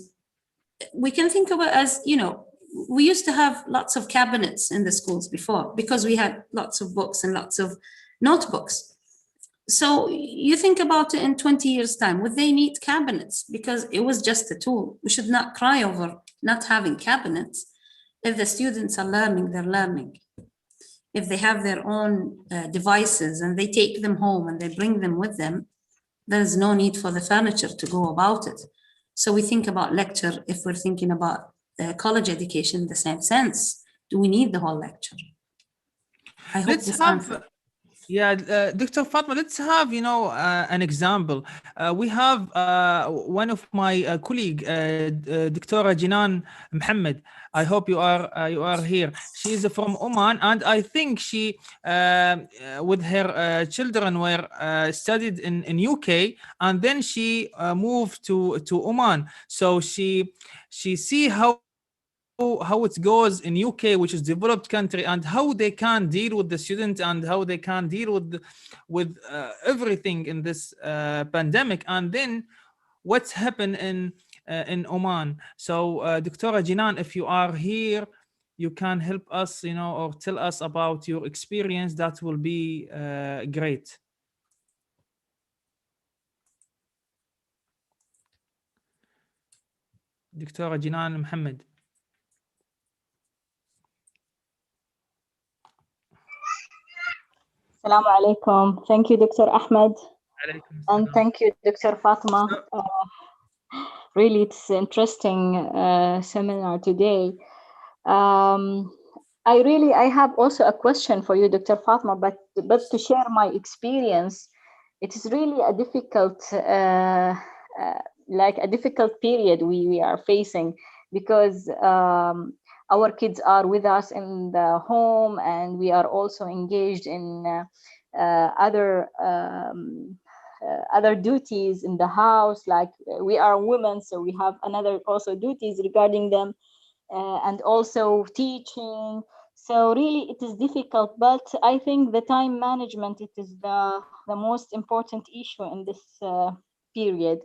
we can think of it as, you know, we used to have lots of cabinets in the schools before because we had lots of books and lots of notebooks. So you think about it in 20 years' time, would they need cabinets? Because it was just a tool. We should not cry over not having cabinets. If the students are learning, they're learning. If they have their own devices and they take them home and they bring them with them, there's no need for the furniture to go about it. So we think about lecture if we're thinking about college education in the same sense. Do we need the whole lecture? I hope this answers. Yeah, Dr. Fatma, let's have, you know, an example. We have one of my colleague, Dr. Jinan Mohammed. I hope you are here. She is from Oman, and I think she, with her children, were studied in UK, and then she moved to Oman. So she see how it goes in UK, which is developed country, and how they can deal with the student and how they can deal with everything in this pandemic, and then what's happened in Oman. So Dr. Jinan, if you are here, you can help us, you know, or tell us about your experience. That will be great. Dr. Jinan Mohammed. Assalamu alaikum. Thank you, Dr. Ahmed. And thank you, Dr. Fatma. Really, it's interesting seminar today. I have also a question for you, Dr. Fatma, but to share my experience, it is really a difficult, like a difficult period we are facing, because our kids are with us in the home, and we are also engaged in other duties in the house. Like we are women, so we have another also duties regarding them, and also teaching. So really it is difficult, but I think the time management, it is the most important issue in this period.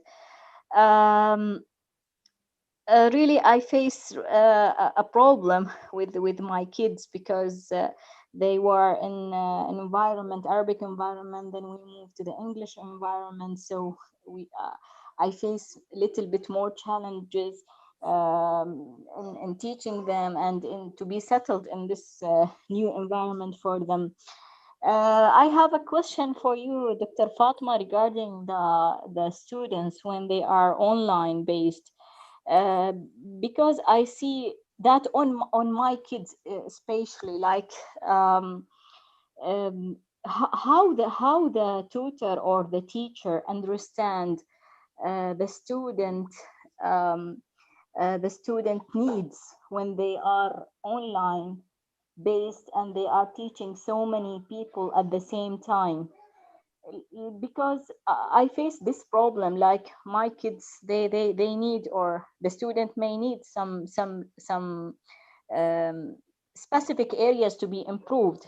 Really, I face a problem with my kids, because they were in an environment, Arabic environment, then we moved to the English environment. So I face a little bit more challenges in teaching them, and to be settled in this new environment for them. I have a question for you, Dr. Fatma, regarding the students when they are online based. Because I see that on my kids, especially, like how the tutor or the teacher understand the student needs when they are online based, and they are teaching so many people at the same time. Because I face this problem, like my kids, they need, or the student may need some specific areas to be improved,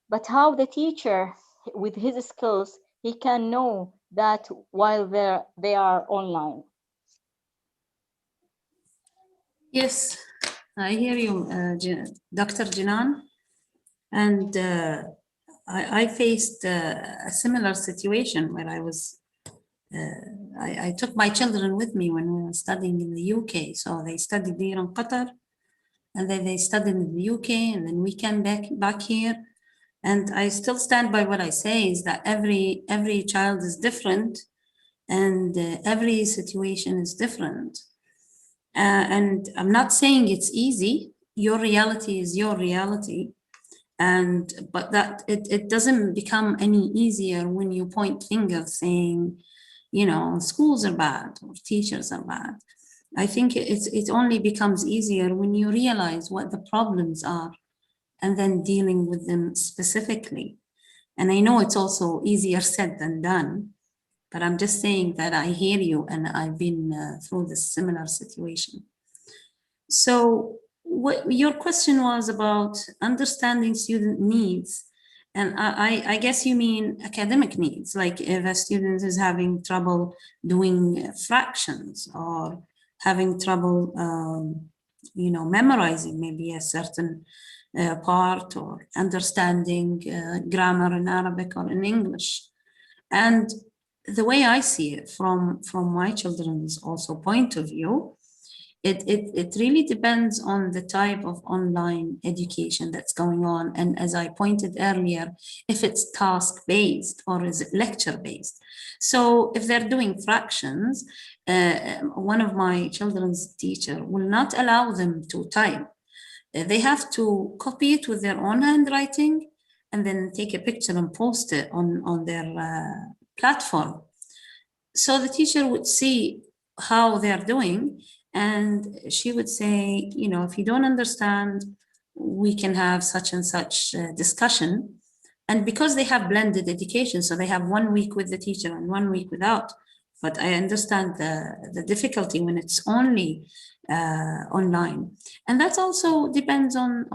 but how the teacher with his skills, he can know that while they are online. Yes, I hear you, Dr. Jinan. And I faced a similar situation where I took my children with me when we were studying in the UK. So they studied here in Qatar, and then they studied in the UK, and then we came back here. And I still stand by what I say, is that every child is different, and every situation is different. And I'm not saying it's easy. Your reality is your reality. But that it doesn't become any easier when you point fingers saying, schools are bad or teachers are bad. I think it only becomes easier when you realize what the problems are, and then dealing with them specifically. And I know it's also easier said than done, but I'm just saying that I hear you, and I've been through this similar situation. So what your question was about understanding student needs, and I guess you mean academic needs, like if a student is having trouble doing fractions, or having trouble, memorizing maybe a certain part, or understanding grammar in Arabic or in English. And the way I see it from my children's also point of view, it really depends on the type of online education that's going on. And as I pointed earlier, if it's task-based or is it lecture-based. So if they're doing fractions, one of my children's teacher will not allow them to type. They have to copy it with their own handwriting, and then take a picture and post it on their platform. So the teacher would see how they're doing, and she would say, if you don't understand, we can have such and such discussion. And because they have blended education, so they have 1 week with the teacher and 1 week without. But I understand the difficulty when it's only online. And that also depends on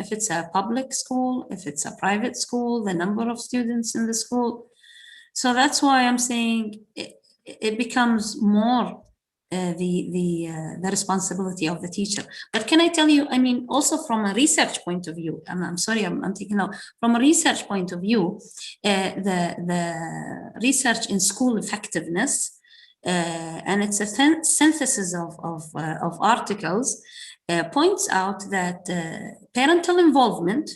if it's a public school, if it's a private school, the number of students in the school. So that's why I'm saying it becomes more the responsibility of the teacher. But can I tell you, I mean, also from a research point of view, I'm sorry, I'm taking out, from a research point of view, the research in school effectiveness, and it's a synthesis of articles, points out that parental involvement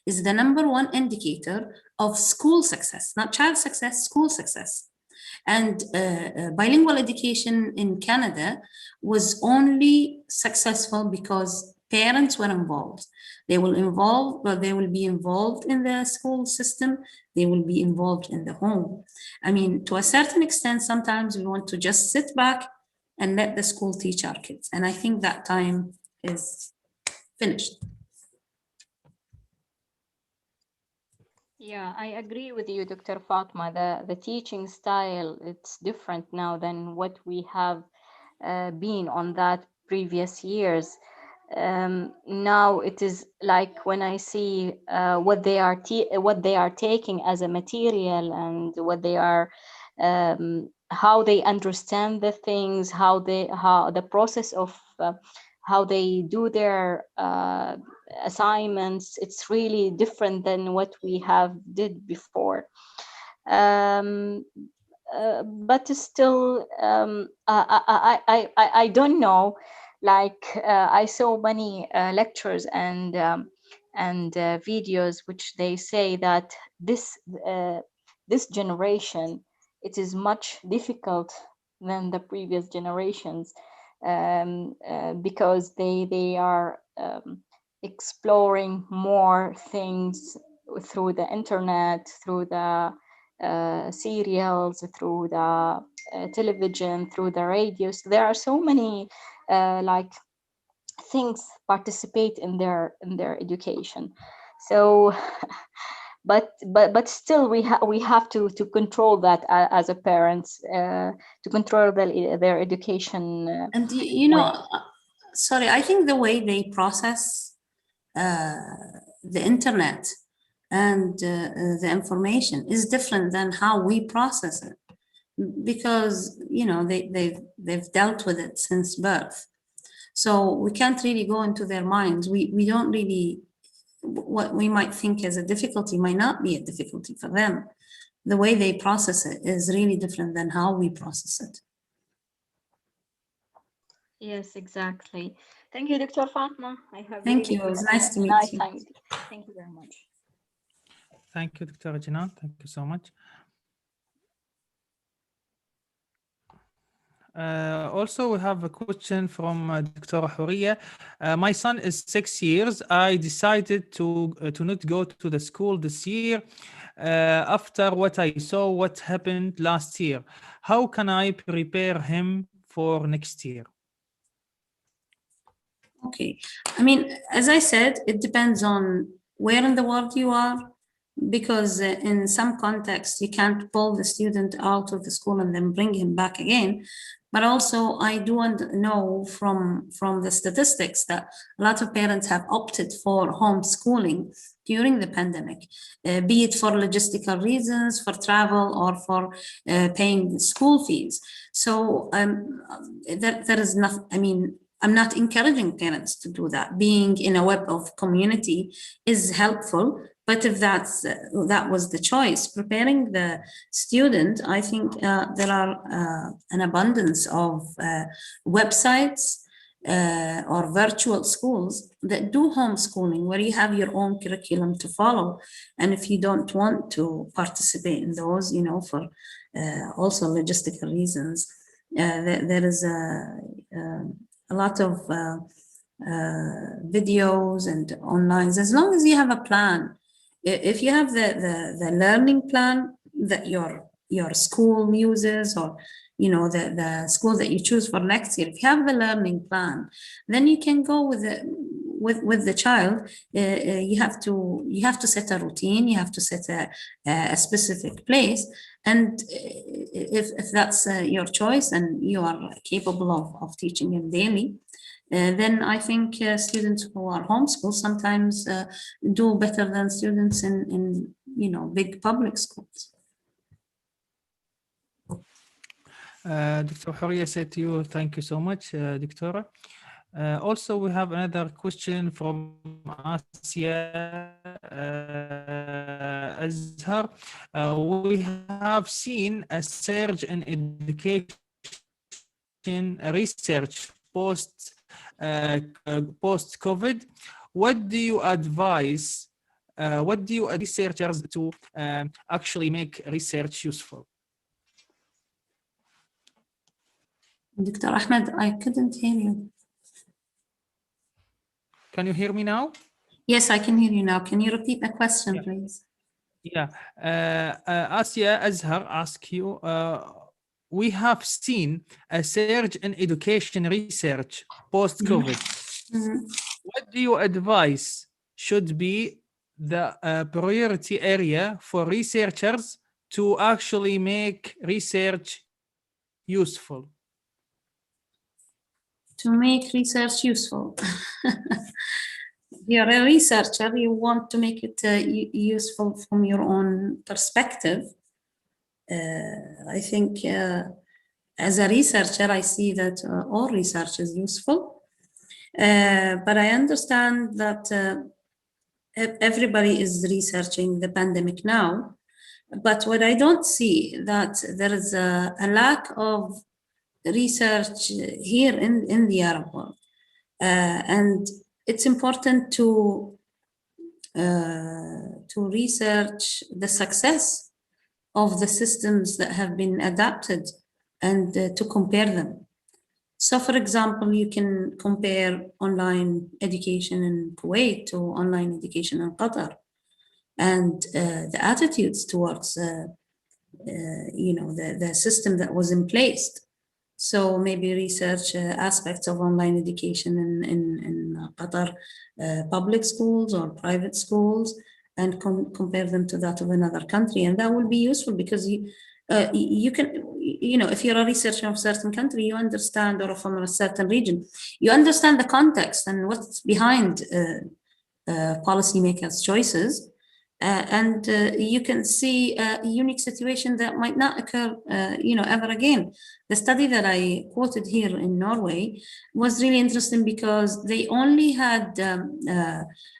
is the #1 indicator of school success, not child success, school success. And bilingual education in Canada was only successful because parents were involved. They will be involved in the school system. They will be involved in the home. I mean, to a certain extent, sometimes we want to just sit back and let the school teach our kids. And I think that time is finished. Yeah, I agree with you, Dr. Fatma. The teaching style, it's different now than what we have been on that previous years. Now it is like when I see what they are taking as a material and what they are, how they understand the things, how the process of how they do their assignments. It's really different than what we have did before. But still, I don't know. Like I saw many lectures and videos which they say that this generation, it is much difficult than the previous generations, because they are exploring more things through the internet, through the serials, through the television, through the radio. So there are so many like things participate in their education. So but still we have to control that as a parents, to control their education. And you know, sorry, I think the way they process the internet and the information is different than how we process it, because you know they've dealt with it since birth. So we can't really go into their minds. We don't really, what we might think as a difficulty might not be a difficulty for them. The way they process it is really different than how we process it. Yes, exactly. Thank you, Dr. Fatma. I have Thank really you. It was nice to meet nice you. time with you. Thank you very much. Thank you, Dr. Jinan. Thank you so much. Also, we have a question from Dr. Horia. My son is 6 years. I decided to not go to the school this year after what I saw what happened last year. How can I prepare him for next year? Okay. I mean, as I said, it depends on where in the world you are, because in some contexts, you can't pull the student out of the school and then bring him back again. But also, I do know from the statistics that a lot of parents have opted for homeschooling during the pandemic, be it for logistical reasons, for travel, or for paying school fees. So there is nothing, I mean, I'm not encouraging parents to do that. Being in a web of community is helpful, but if that was the choice, preparing the student, I think there are an abundance of websites or virtual schools that do homeschooling, where you have your own curriculum to follow. And if you don't want to participate in those, you know, for also logistical reasons, there is a lot of videos and online, as long as you have a plan. If you have the learning plan that your school uses, or you know the school that you choose for next year, if you have the learning plan, then you can go with the child. You have to set a routine, you have to set a specific place, and if that's your choice and you are capable of teaching him daily, then I think students who are homeschooled sometimes do better than students in you know big public schools. Dr. Horia said to you, thank you so much, Dictora. Also, we have another question from Asia Azhar. We have seen a surge in education research post-COVID. What do you advise? What do you advise researchers to actually make research useful? Dr. Ahmed, I couldn't hear you. Can you hear me now? Yes, I can hear you now. Can you repeat the question, Yeah. please? Yeah. Asya Azhar ask you, we have seen a surge in education research post-COVID. What do you advise should be the priority area for researchers to actually make research useful? To make research useful. You're a researcher, you want to make it useful from your own perspective. I think as a researcher, I see that all research is useful. But I understand that everybody is researching the pandemic now. But what I don't see that there is a lack of research here in the Arab world. And it's important to research the success of the systems that have been adapted and to compare them. So, for example, you can compare online education in Kuwait to online education in Qatar, and the attitudes towards, the system that was in place. So maybe research aspects of online education in Qatar, public schools or private schools, and compare them to that of another country. And that will be useful because you can, if you're a researcher of a certain country, you understand, or from a certain region, you understand the context and what's behind policymakers' choices. And you can see a unique situation that might not occur, ever again. The study that I quoted here in Norway was really interesting because they only had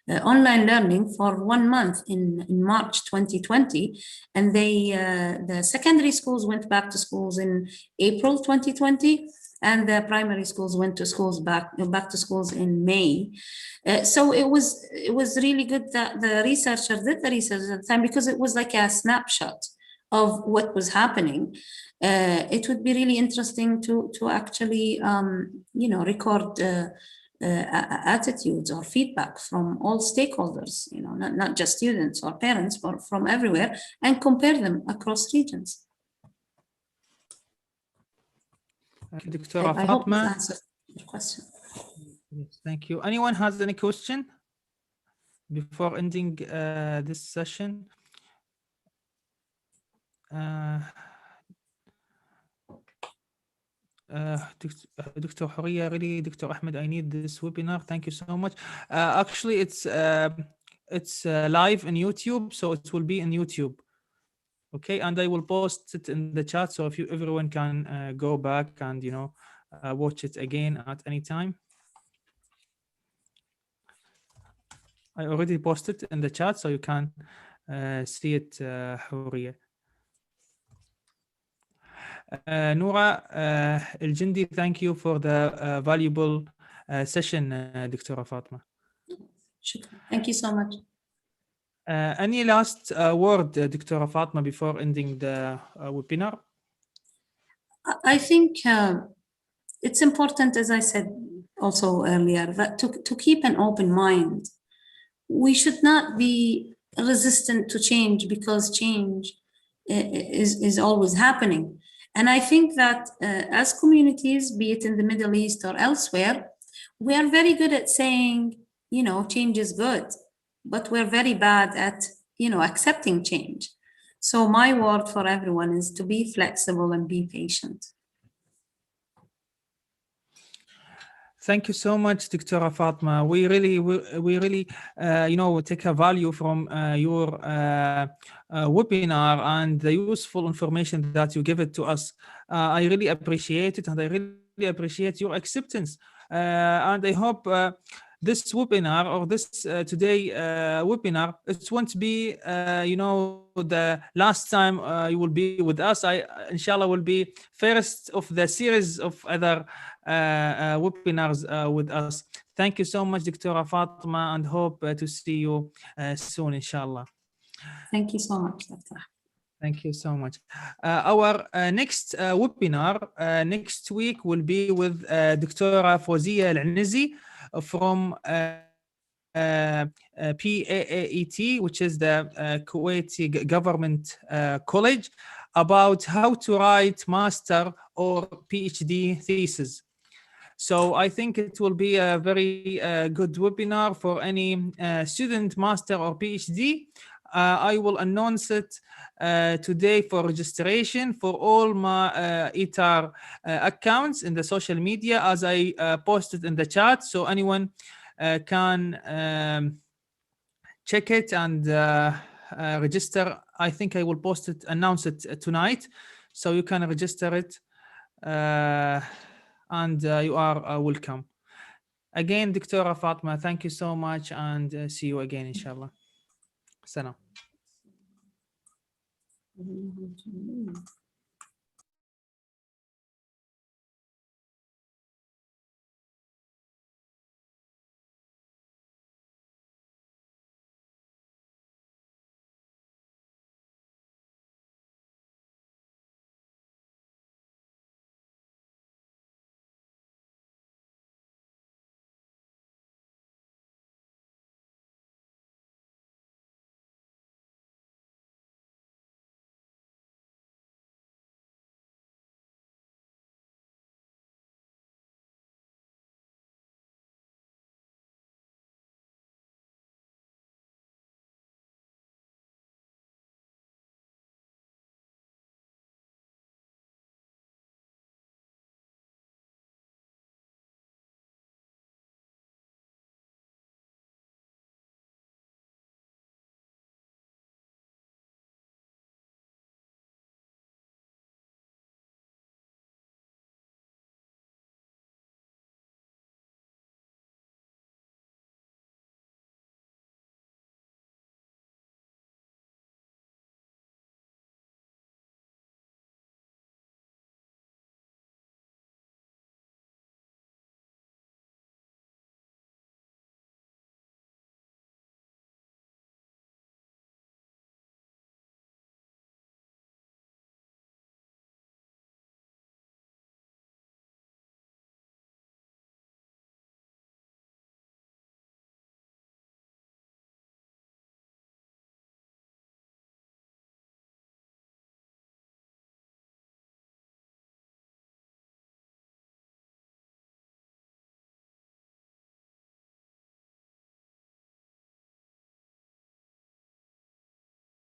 online learning for 1 month in March 2020, and the secondary schools went back to schools in April 2020. And the primary schools went to schools back to schools in May. So it was really good that the researcher did the research at the time, because it was like a snapshot of what was happening. It would be really interesting to actually record attitudes or feedback from all stakeholders, not just students or parents, but from everywhere, and compare them across regions. Dr. I hope this Fatma. answered your question. Yes, thank you. Anyone has any question before ending this session? Dr. Horia, really, Dr. Ahmed, I need this webinar. Thank you so much. Actually, it's live in YouTube, so it will be in YouTube. Okay, and I will post it in the chat, so if everyone can go back and watch it again at any time. I already posted in the chat, so you can see it, Horia. Noura El-Jindi, thank you for the valuable session, Dr. Fatma. Thank you so much. Any last word, Dr. Fatma, before ending the webinar? I think it's important, as I said also earlier, that to keep an open mind. We should not be resistant to change, because change is always happening. And I think that as communities, be it in the Middle East or elsewhere, we are very good at saying, change is good, but we're very bad at, accepting change. So my word for everyone is to be flexible and be patient. Thank you so much, Dr. Fatma. We really, take a value from your webinar and the useful information that you give it to us. I really appreciate it, and I really appreciate your acceptance. And I hope this webinar, or this today webinar, it won't be, the last time you will be with us. Inshallah, will be first of the series of other webinars with us. Thank you so much, Dr. Fatma, and hope to see you soon, inshallah. Thank you so much, Dr. Thank you so much. Our next webinar next week will be with Dr. Fawzia Al-Anizi from PAAET, which is the Kuwaiti government college, about how to write master or PhD thesis. So I think it will be a very good webinar for any student, master or PhD. I will announce it today for registration for all my ITAR accounts in the social media, as I posted in the chat, so anyone can check it and register. I think I will post it, announce it tonight, so you can register it, and you are welcome. Again, Dr. Fatma, thank you so much, and see you again, inshallah. Salam.